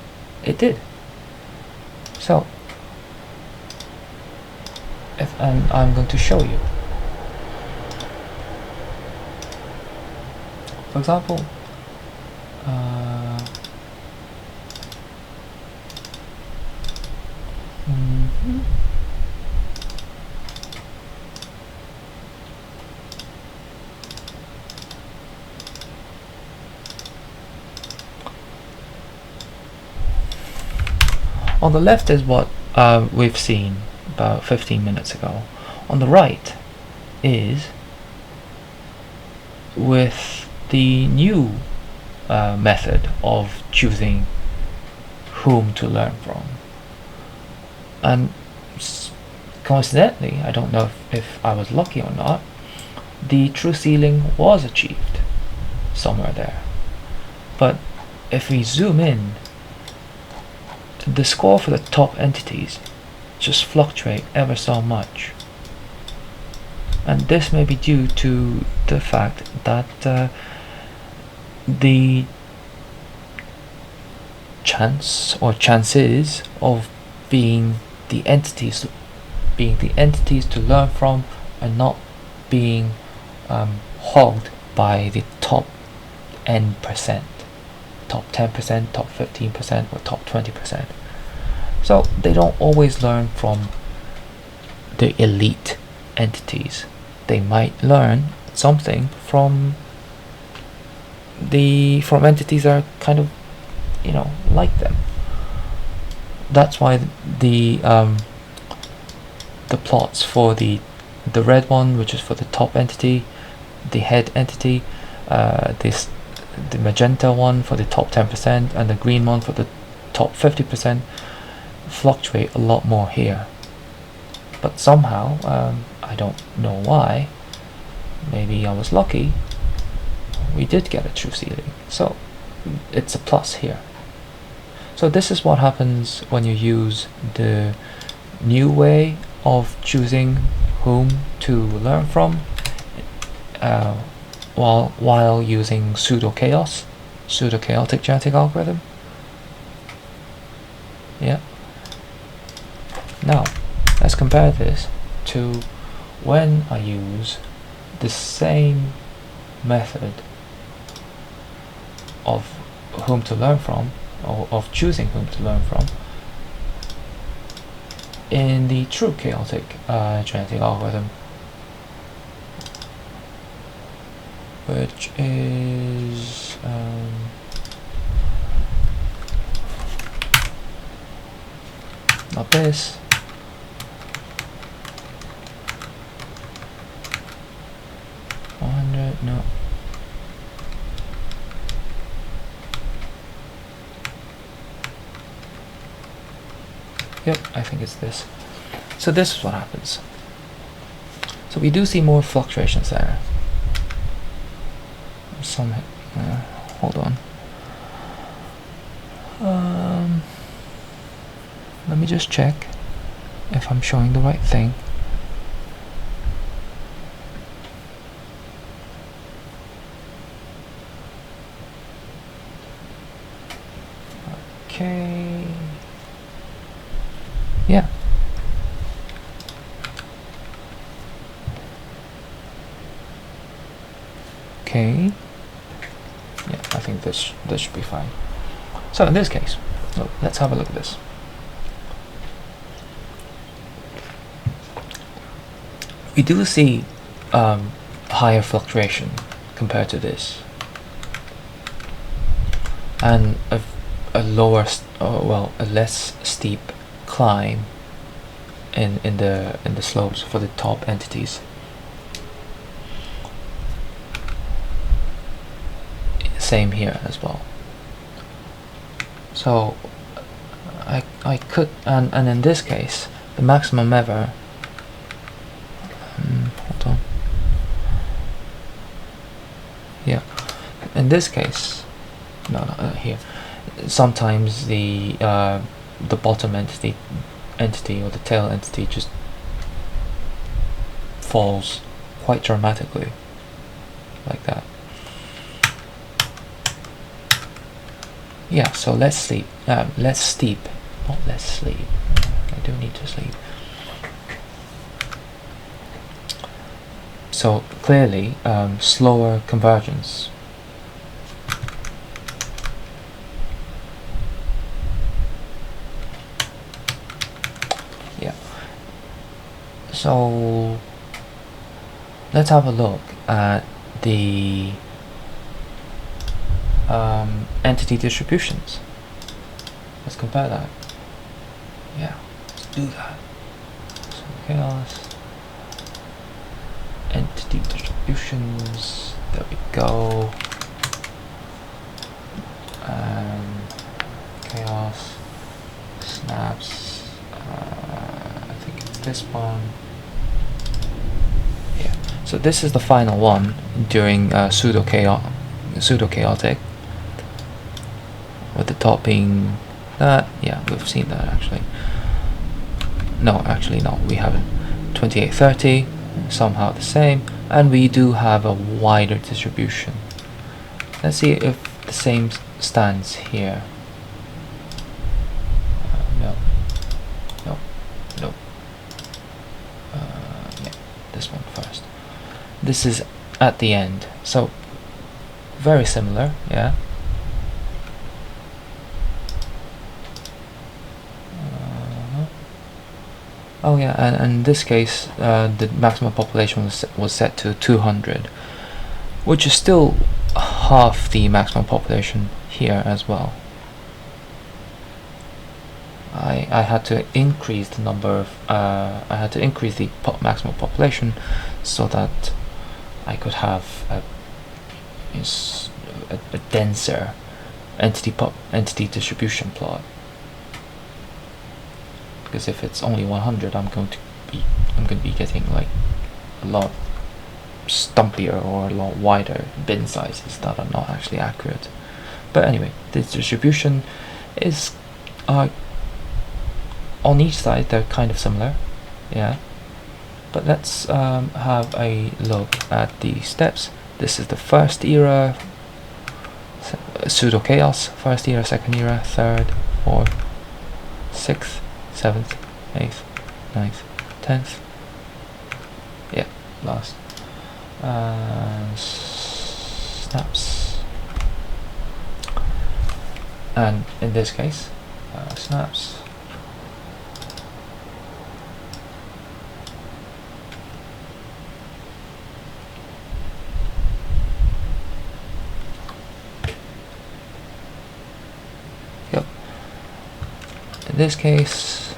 it did. So, and I'm going to show you. For example, on the left is what we've seen about 15 minutes ago. On the right is with the new method of choosing whom to learn from. And coincidentally, I don't know if I was lucky or not, the true ceiling was achieved somewhere there. But if we zoom in, the score for the top entities just fluctuate ever so much. And this may be due to the fact that the chances of being the entities to learn from are not being hogged by the top n%, top 10%, top 15%, or top 20%. So they don't always learn from the elite entities. They might learn something from entities that are kind of, like them. That's why the plots for the red one, which is for the top entity, the head entity, the magenta one for the top 10%, and the green one for the top 50%, fluctuate a lot more here. But somehow, I don't know why, maybe I was lucky, we did get a true ceiling. So it's a plus here. So this is what happens when you use the new way of choosing whom to learn from, while using pseudo-chaotic genetic algorithm. Yeah. Now, let's compare this to when I use the same method of whom to learn from, or of choosing whom to learn from, in the true chaotic genetic algorithm, which is not this. No. Yep, I think it's this. So this is what happens. So we do see more fluctuations there. Some, hold on. Let me just check if I'm showing the right thing. Okay. Yeah. Okay. Yeah, I think this should be fine. So in this case, let's have a look at this. We do see higher fluctuation compared to this, and a lower, a less steep climb in the slopes for the top entities. Same here as well. So I could, and in this case, the maximum ever. Hold on. Yeah, in this case, no, here. Sometimes the bottom entity or the tail entity just falls quite dramatically, like that. Yeah, so less steep, not less sleep. I do need to sleep. So clearly, slower convergence. Yeah. So let's have a look at the entity distributions. Let's compare that. Yeah, let's do that. So chaos, entity distributions, there we go. Chaos, snaps, I think it's this one. Yeah, so this is the final one during pseudo chaotic, with the top being that. Yeah, we've seen that actually. No, actually no, we haven't. 2830, somehow the same, and we do have a wider distribution. Let's see if the same stands here. No. Yeah, this one first. This is at the end, so very similar, yeah. Oh yeah, and in this case, the maximum population was set to 200, which is still half the maximum population here as well. I had to increase the number of I had to increase the maximum population so that I could have a denser entity distribution plot. Because if it's only 100, I'm going to be getting like a lot stumpier or a lot wider bin sizes that are not actually accurate. But anyway, the distribution is on each side they're kind of similar, yeah. But let's have a look at the steps. This is the first era, pseudo chaos, first era, second era, third, fourth, sixth, 7th, 8th, 9th, 10th. Yeah, last. Snaps. and in this case, snaps. Yep. In this case,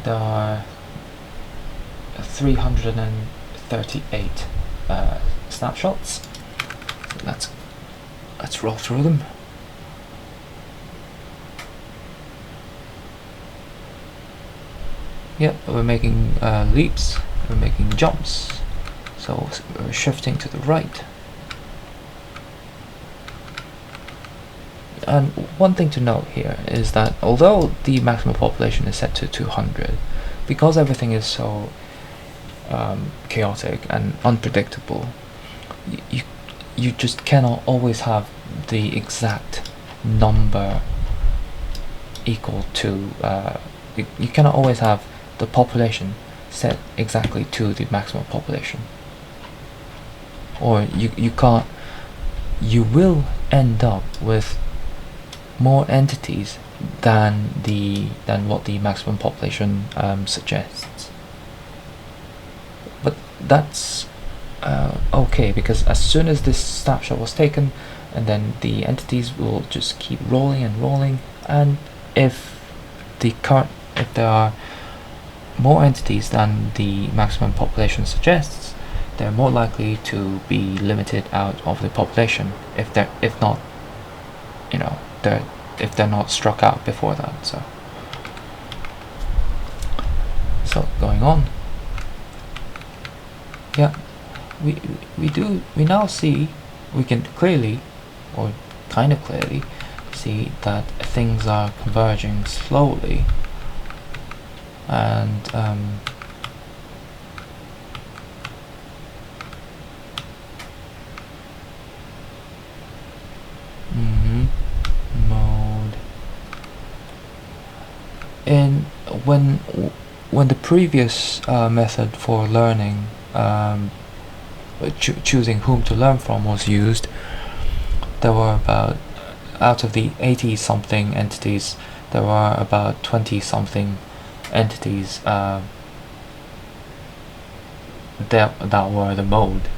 there are 338 snapshots. So let's roll through them. Yep, we're making leaps, we're making jumps, so we're shifting to the right. And one thing to note here is that although the maximum population is set to 200, because everything is so chaotic and unpredictable, you just cannot always have the exact number equal to you cannot always have the population set exactly to the maximum population, or you will end up with more entities than what the maximum population suggests. But that's okay, because as soon as this snapshot was taken, and then the entities will just keep rolling and rolling, and if there are more entities than the maximum population suggests, they're more likely to be limited out of the population if they're not struck out before that. So going on, yeah, we now see, we can clearly, or kind of clearly, see that things are converging slowly, and mode. And when the previous method for learning, choosing whom to learn from, was used, there were about, out of the 80 something entities, there were about 20 something entities that were the mode,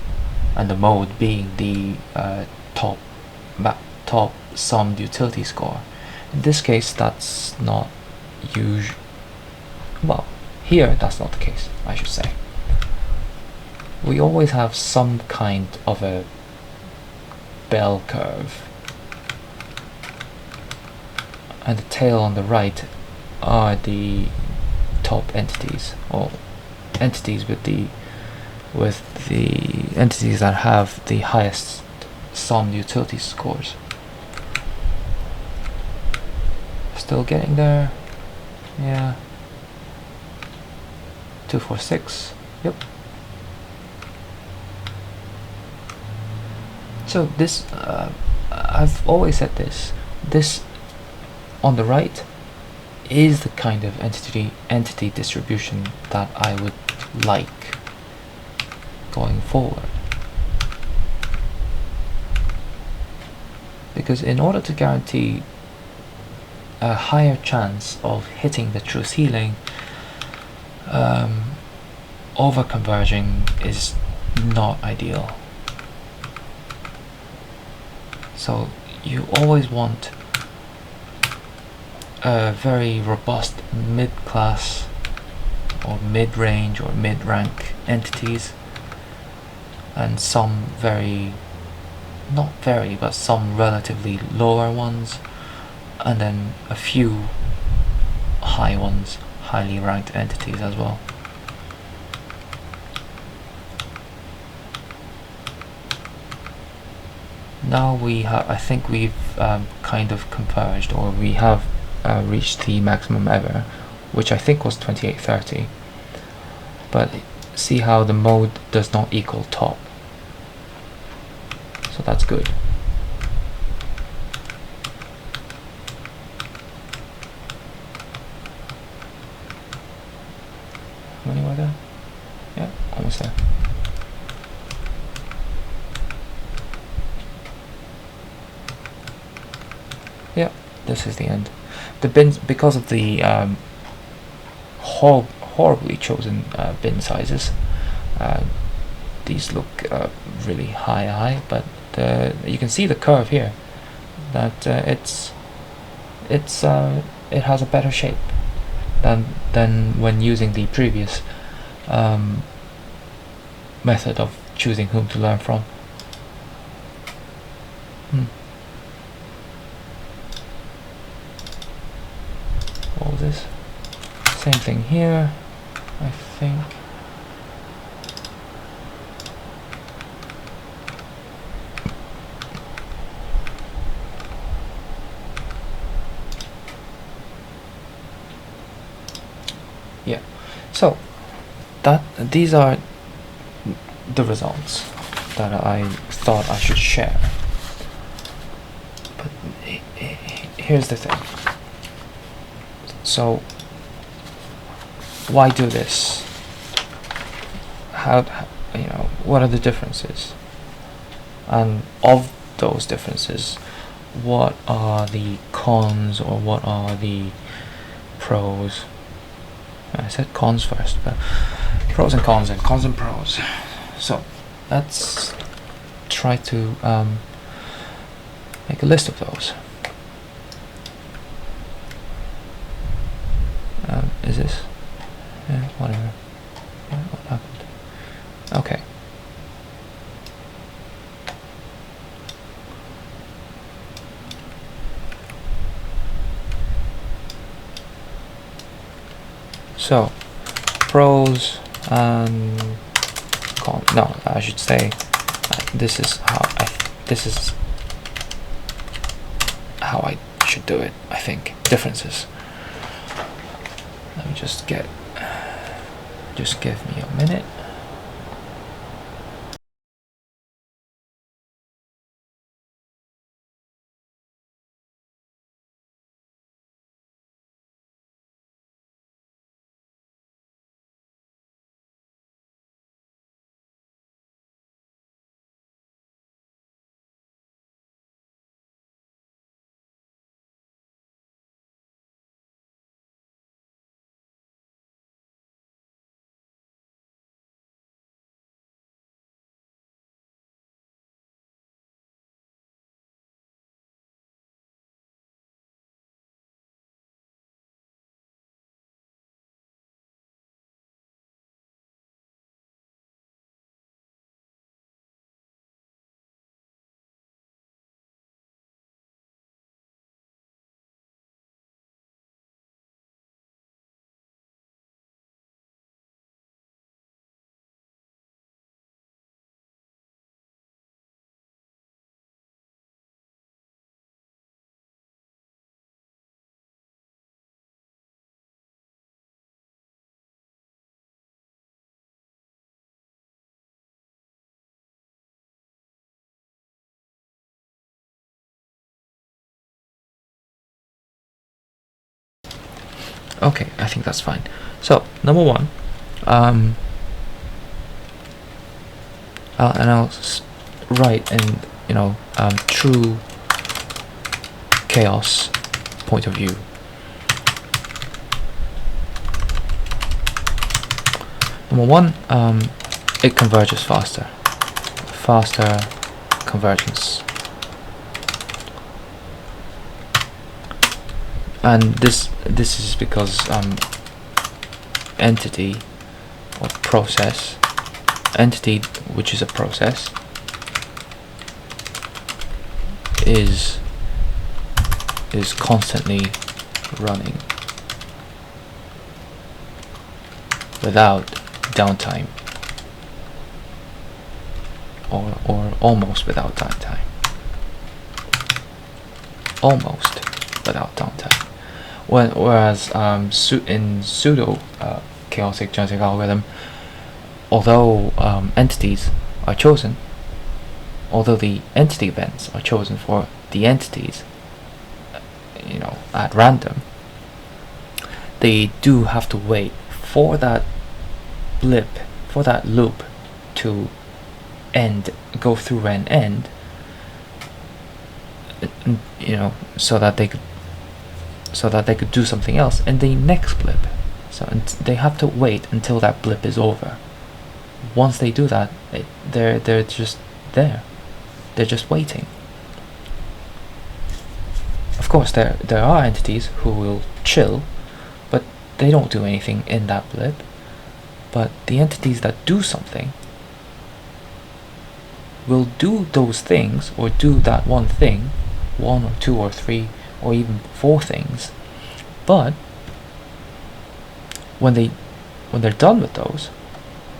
and the mode being the top summed utility score. In this case, that's not usual. Well, here that's not the case, I should say. We always have some kind of a bell curve, and the tail on the right are the top entities, or entities with the entities that have the highest summed utility scores. Still getting there. Yeah. 246. Yep. So this, I've always said this. This on the right is the kind of entity distribution that I would like going forward. Because in order to guarantee a higher chance of hitting the true ceiling, over-converging is not ideal. So you always want a very robust mid-class or mid-range or mid-rank entities, and some some relatively lower ones, and then a few high ones, highly ranked entities as well. Now I think we've kind of converged, or we have reached the maximum ever, which I think was 2830. But see how the mode does not equal top. So that's good. How many were there? Yeah, almost there. Yeah, This is the end. The bins, because of the horribly chosen bin sizes, these look really high, but you can see the curve here, that it has a better shape than when using the previous method of choosing whom to learn from. What was this? Same thing here, I think. Yeah, so these are the results that I thought I should share. But here's the thing. So why do this? How what are the differences? And of those differences, what are the cons or what are the pros? I said cons first, but pros and cons and pros. So let's try to make a list of those. Is this? Yeah, whatever. Yeah, what happened? Okay. So, pros and cons. No, I should say this is how I should do it. I think differences. Let me just give me a minute. Okay, I think that's fine. So number one, and I'll write in true chaos point of view. Number one, it converges faster convergence, and this is because entity or process, entity which is a process, is constantly running without downtime, or almost without downtime. Almost without downtime. Whereas in pseudo chaotic genetic algorithm, although entities are chosen, although the entity events are chosen for the entities, at random, they do have to wait for that blip, for that loop to go through and end, so that they could so that they could do something else in the next blip. So they have to wait until that blip is over. Once they do that, they're just there. They're just waiting. Of course, there are entities who will chill, but they don't do anything in that blip. But the entities that do something will do those things, or do that one thing, 1 or 2 or 3 or even 4 things. But when they're done with those,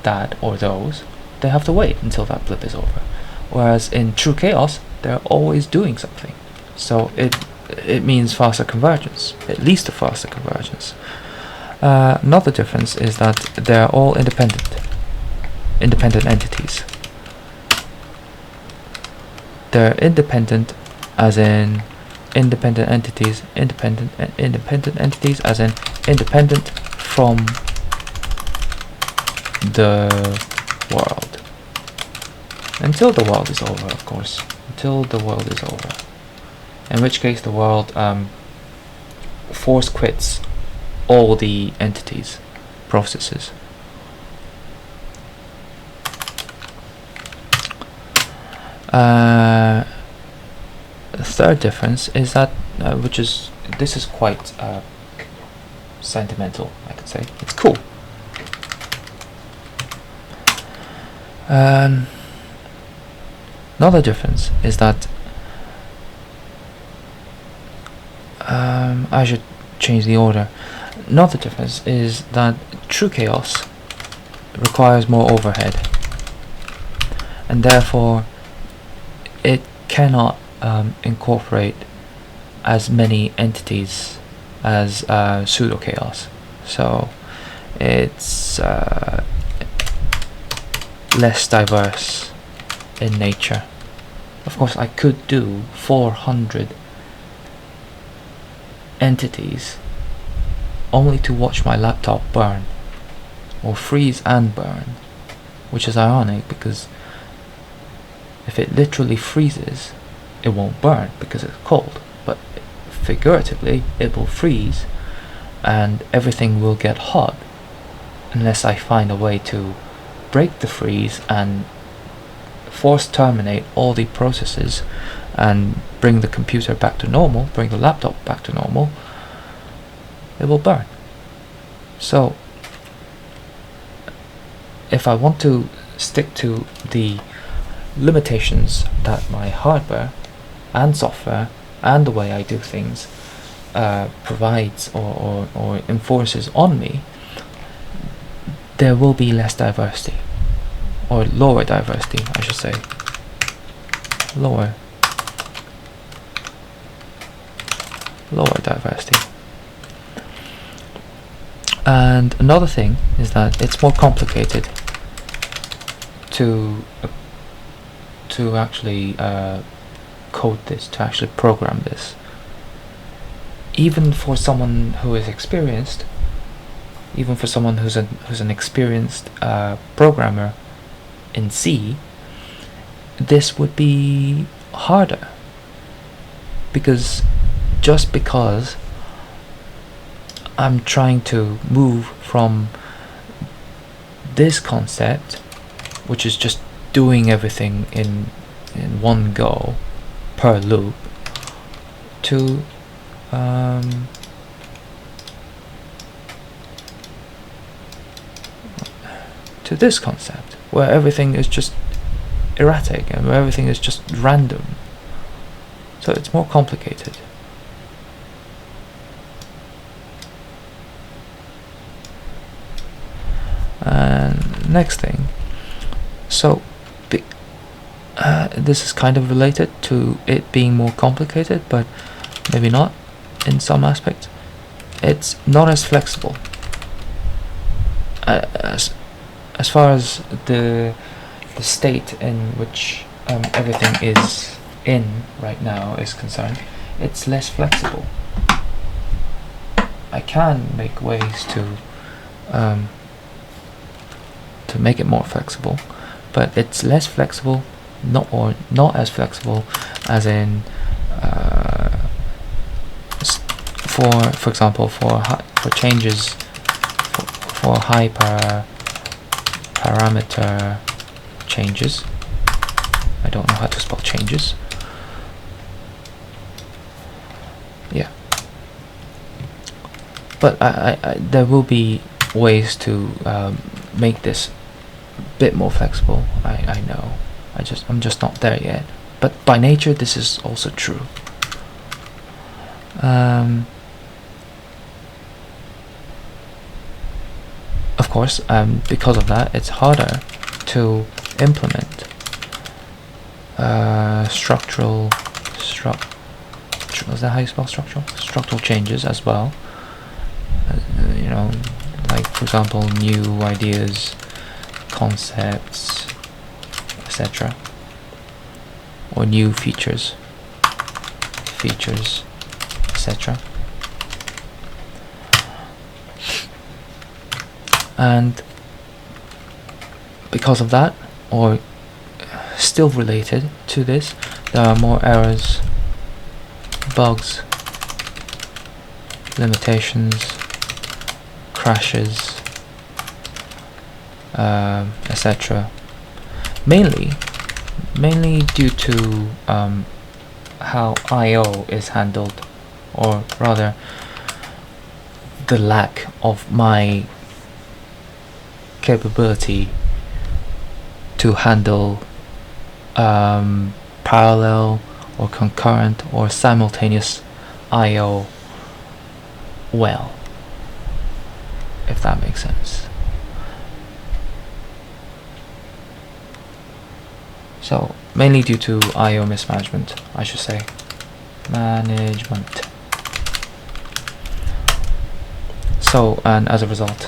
they have to wait until that blip is over. Whereas in true chaos, they're always doing something. So it means faster convergence, at least a faster convergence. Another difference is that they're all independent entities. They're independent as in independent entities, independent entities as in independent from the world. Until the world is over, of course. Until the world is over. In which case the world force quits all the entities, processes. The third difference is that, this is quite sentimental, I could say. It's cool. Another difference is that I should change the order. Another difference is that true chaos requires more overhead, and therefore it cannot incorporate as many entities as pseudo chaos. So it's less diverse in nature. Of course, I could do 400 entities only to watch my laptop burn, or freeze and burn, which is ironic because if it literally freezes, it won't burn because it's cold, but figuratively it will freeze and everything will get hot unless I find a way to break the freeze and force terminate all the processes and bring the computer back to normal, bring the laptop back to normal. It will burn. So if I want to stick to the limitations that my hardware and software and the way I do things provides or enforces on me, there will be less diversity, or lower diversity, I should say. Lower diversity. And another thing is that it's more complicated to actually code this, to actually program this. Even for someone who is experienced, even for someone who's an experienced programmer in C, this would be harder, because I'm trying to move from this concept, which is just doing everything in one go per loop, to this concept where everything is just erratic and where everything is just random. So it's more complicated. And next thing, so this is kind of related to it being more complicated, but maybe not in some aspects. It's not as flexible. As far as the state in which everything is in right now is concerned, it's less flexible. I can make ways to make it more flexible, but it's less flexible, not as flexible as in for example, for changes, for parameter changes. I don't know how to spell changes. Yeah, but there will be ways to make this a bit more flexible. I know. I'm just not there yet. But by nature, this is also true. Of course, because of that, it's harder to implement structural. Is that how you spell structural? Structural changes as well. You know, like for example, new ideas, concepts, etc., or new features, etc. And because of that, or still related to this, there are more errors, bugs, limitations, crashes, etc. Mainly due to how I/O is handled, or rather the lack of my capability to handle parallel or concurrent or simultaneous I/O well, if that makes sense. So mainly due to I/O mismanagement, I should say. Management. So, and as a result,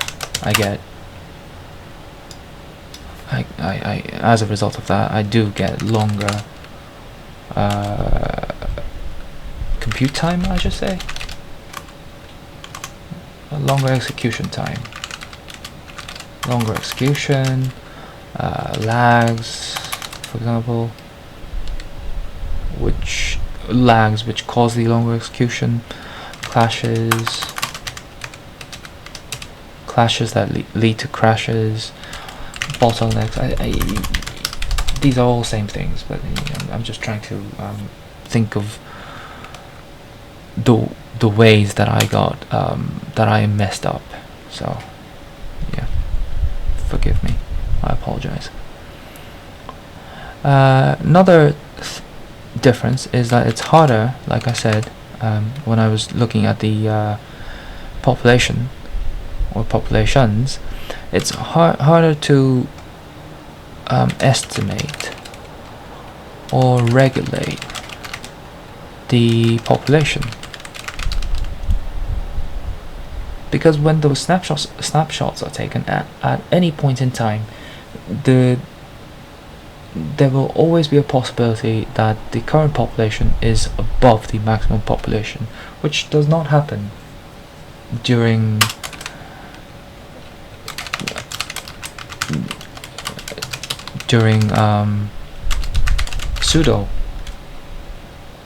as a result of that, I do get longer compute time, I should say. A longer execution time. Longer execution, lags, for example, which cause the longer execution, clashes that lead to crashes, bottlenecks. These are all same things, but I'm just trying to think of the ways that I messed up. So yeah, forgive me, I apologize. Another difference is that it's harder, like I said, when I was looking at the population or populations, it's harder to estimate or regulate the population, because when those snapshots are taken at any point in time, there will always be a possibility that the current population is above the maximum population, which does not happen during pseudo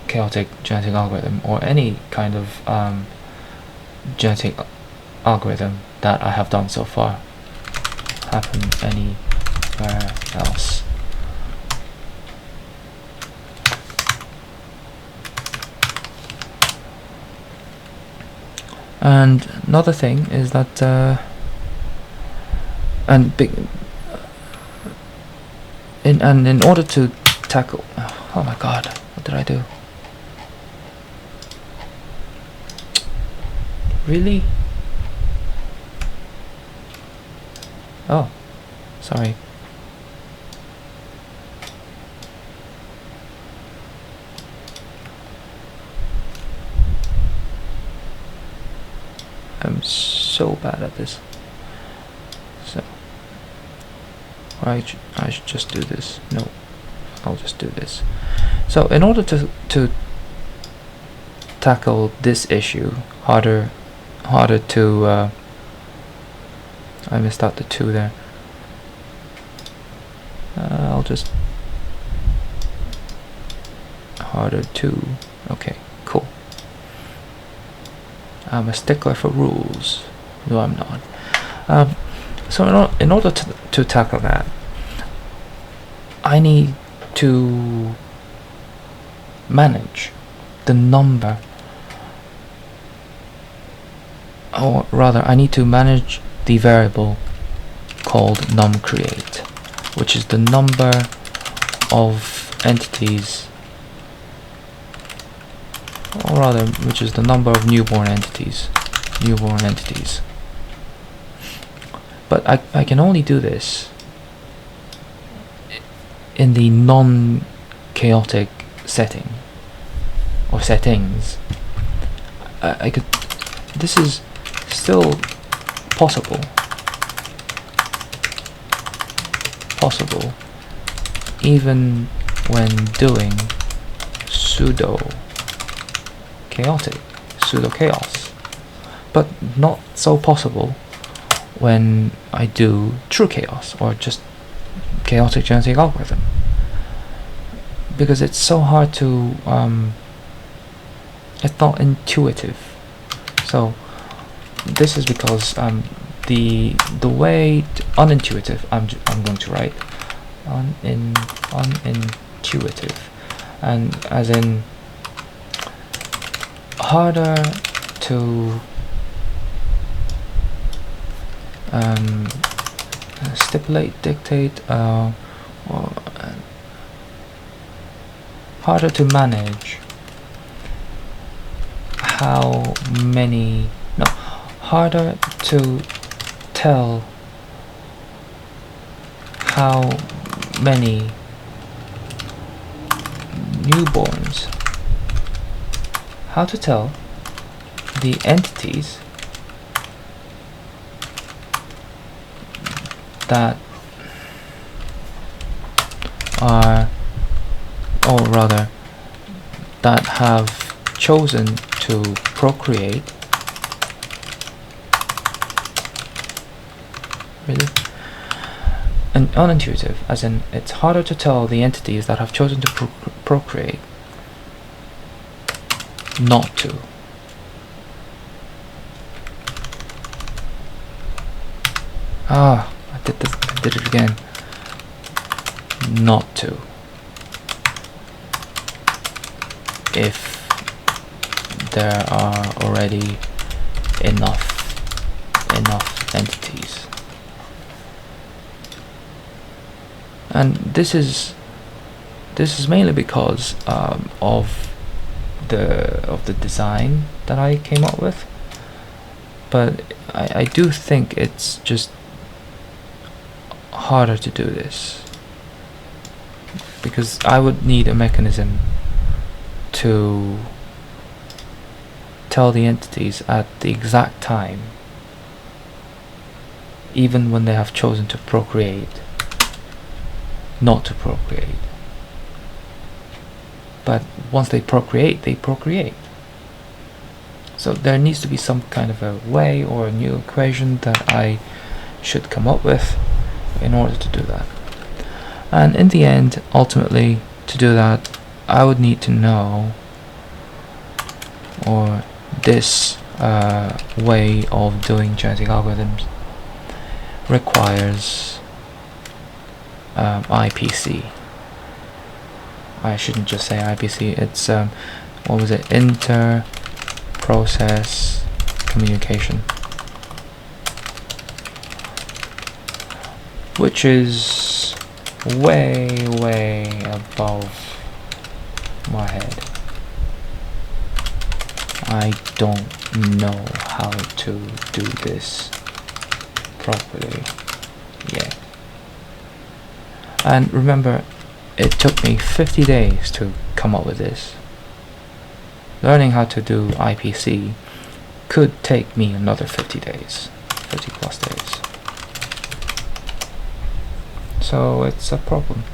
chaotic genetic algorithm, or any kind of genetic algorithm that I have done so far happen anywhere else. And another thing is that in order to tackle, oh my god, what did I do? Really? Oh, sorry. I'm so bad at this. So I should just do this. No, I'll just do this. So in order to tackle this issue, harder to I missed out the 2 there. I'll just harder to. Okay, cool. I'm a stickler for rules. No, I'm not. So in order to tackle that, I need to manage the number, or rather I need to manage the variable called numCreate, which is the number of entities, or rather which is the number of newborn entities. But I can only do this in the non-chaotic setting or settings. I could. This is still possible even when doing pseudo chaos, but not so possible when I do true chaos or just chaotic genetic algorithm, because it's so hard to it's not intuitive. So this is because the way unintuitive, I'm going to write unintuitive, and as in harder to stipulate, dictate, or harder to manage how many, no, harder to tell how many newborns, how to tell the entities that are, or rather that have chosen to procreate, really, and unintuitive, as in it's harder to tell the entities that have chosen to procreate not to. I did it again. Not to. If there are already enough entities. And this is mainly because of the design that I came up with, but I do think it's just harder to do this because I would need a mechanism to tell the entities at the exact time, even when they have chosen to procreate, not to procreate. But once they procreate, they procreate. So there needs to be some kind of a way or a new equation that I should come up with in order to do that. And in the end, ultimately, to do that, I would need to know, or this way of doing genetic algorithms requires IPC. I shouldn't just say IPC, it's what was it, inter-process communication, which is way above my head. I don't know how to do this properly yet. And remember, it took me 50 days to come up with this. Learning how to do IPC could take me another 50 days, 50 plus days. So it's a problem.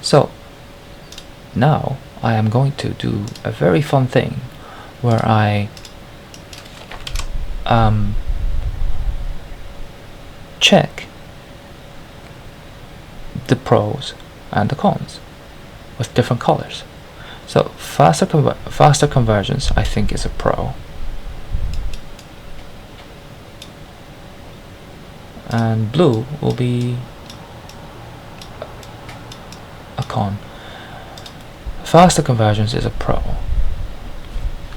So now I am going to do a very fun thing where I check the pros and the cons with different colors. So faster convergence, I think, is a pro. And blue will be a con. Faster convergence is a pro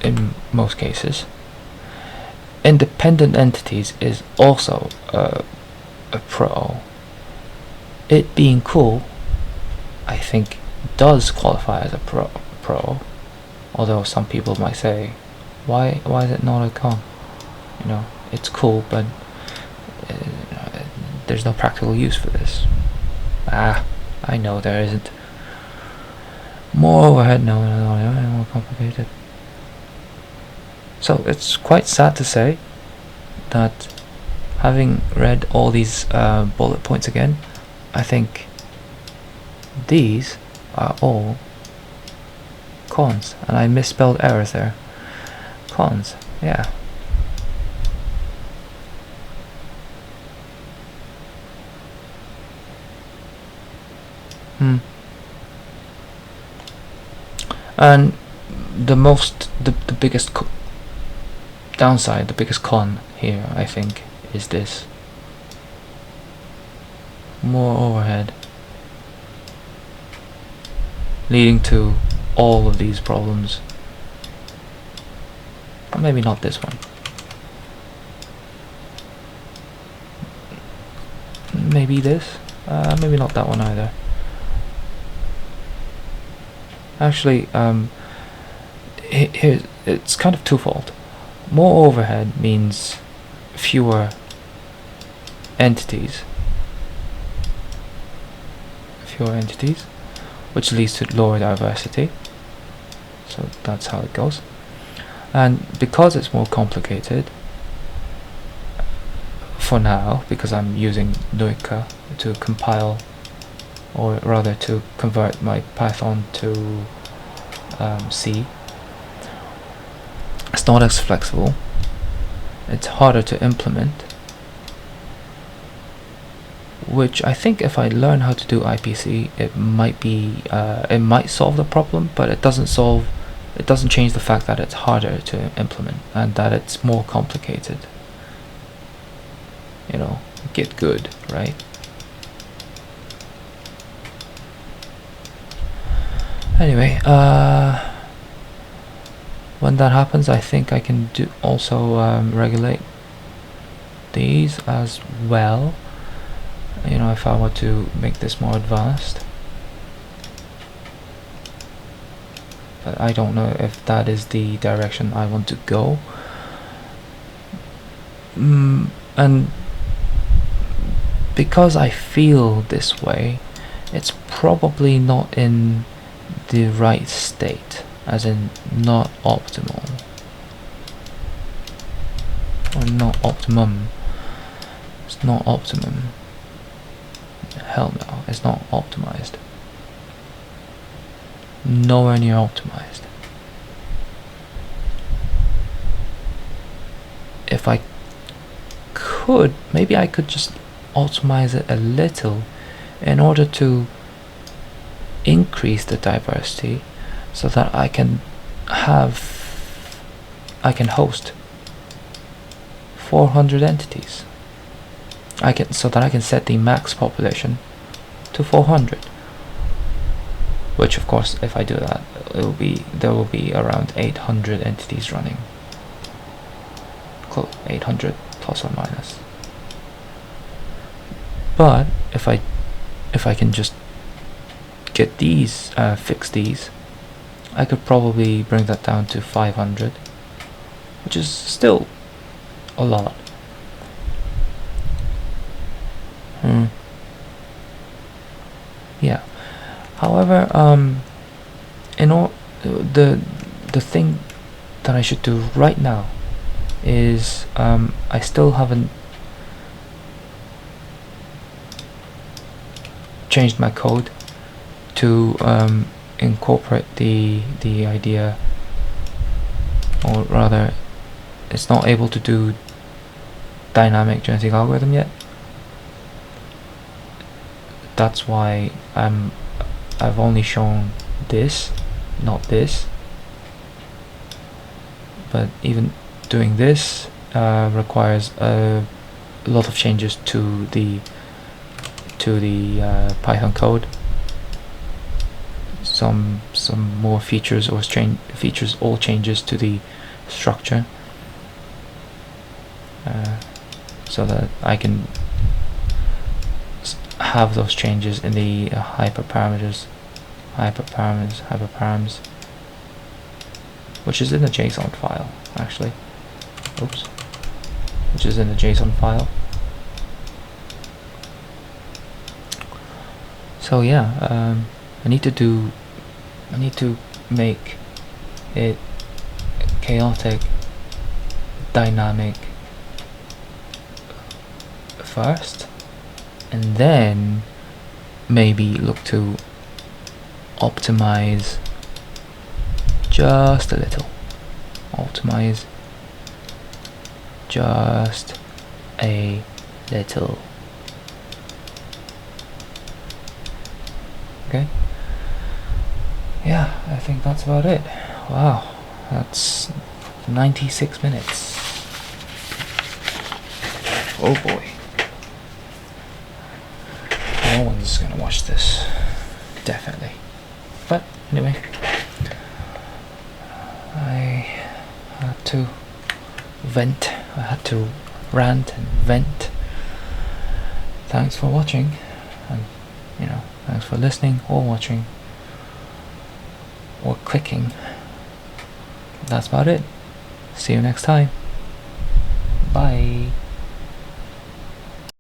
in most cases. Independent entities is also a pro. It being cool, I think, does qualify as a pro. Although some people might say, why is it not a con? You know, it's cool, but there's no practical use for this. I know there isn't. More overhead, no, more complicated. So it's quite sad to say that, having read all these bullet points again, I think these are all cons, and I misspelled errors there. Cons, yeah. And the biggest downside, the biggest con here, I think, is this. More overhead, leading to all of these problems. Or maybe not this one. Maybe this. Maybe not that one either. Actually, here it's kind of twofold. More overhead means fewer entities. Which leads to lower diversity. So that's how it goes. And because it's more complicated, for now, because I'm using Nuika to compile, or rather to convert my Python to C, it's not as flexible. It's harder to implement, which I think if I learn how to do IPC, it might solve the problem, but it doesn't change the fact that it's harder to implement and that it's more complicated. You know, get good, right? Anyway, when that happens, I think I can also regulate these as well. You know, if I were to make this more advanced. But I don't know if that is the direction I want to go. And because I feel this way, it's probably not in the right state, as in not optimal, or not optimum. It's not optimum. Hell no, it's not optimized. Nowhere near optimized. If I could, maybe I could just optimize it a little in order to increase the diversity, so that I can host 400 entities. So that I can set the max population to 400. Which, of course, if I do that, there will be around 800 entities running. 800 plus or minus. But if I can just get these, fix these, I could probably bring that down to 500, which is still a lot. Yeah. However, the thing that I should do right now is I still haven't changed my code to incorporate the idea, or rather, it's not able to do dynamic genetic algorithm yet. That's why I've only shown this, not this. But even doing this requires a lot of changes to the Python code. Some more features or all changes to the structure, so that I can have those changes in the hyperparams, which is in the JSON file actually. Oops, which is in the JSON file. So yeah, I need to make it chaotic, dynamic first, and then maybe look to optimize just a little. Optimize just a little. Okay. Yeah, I think that's about it. Wow, that's 96 minutes. Oh boy. No one's gonna watch this. Definitely. But anyway, I had to vent. I had to rant and vent. Thanks for watching, and thanks for listening or watching or clicking. That's about it. See you next time. Bye.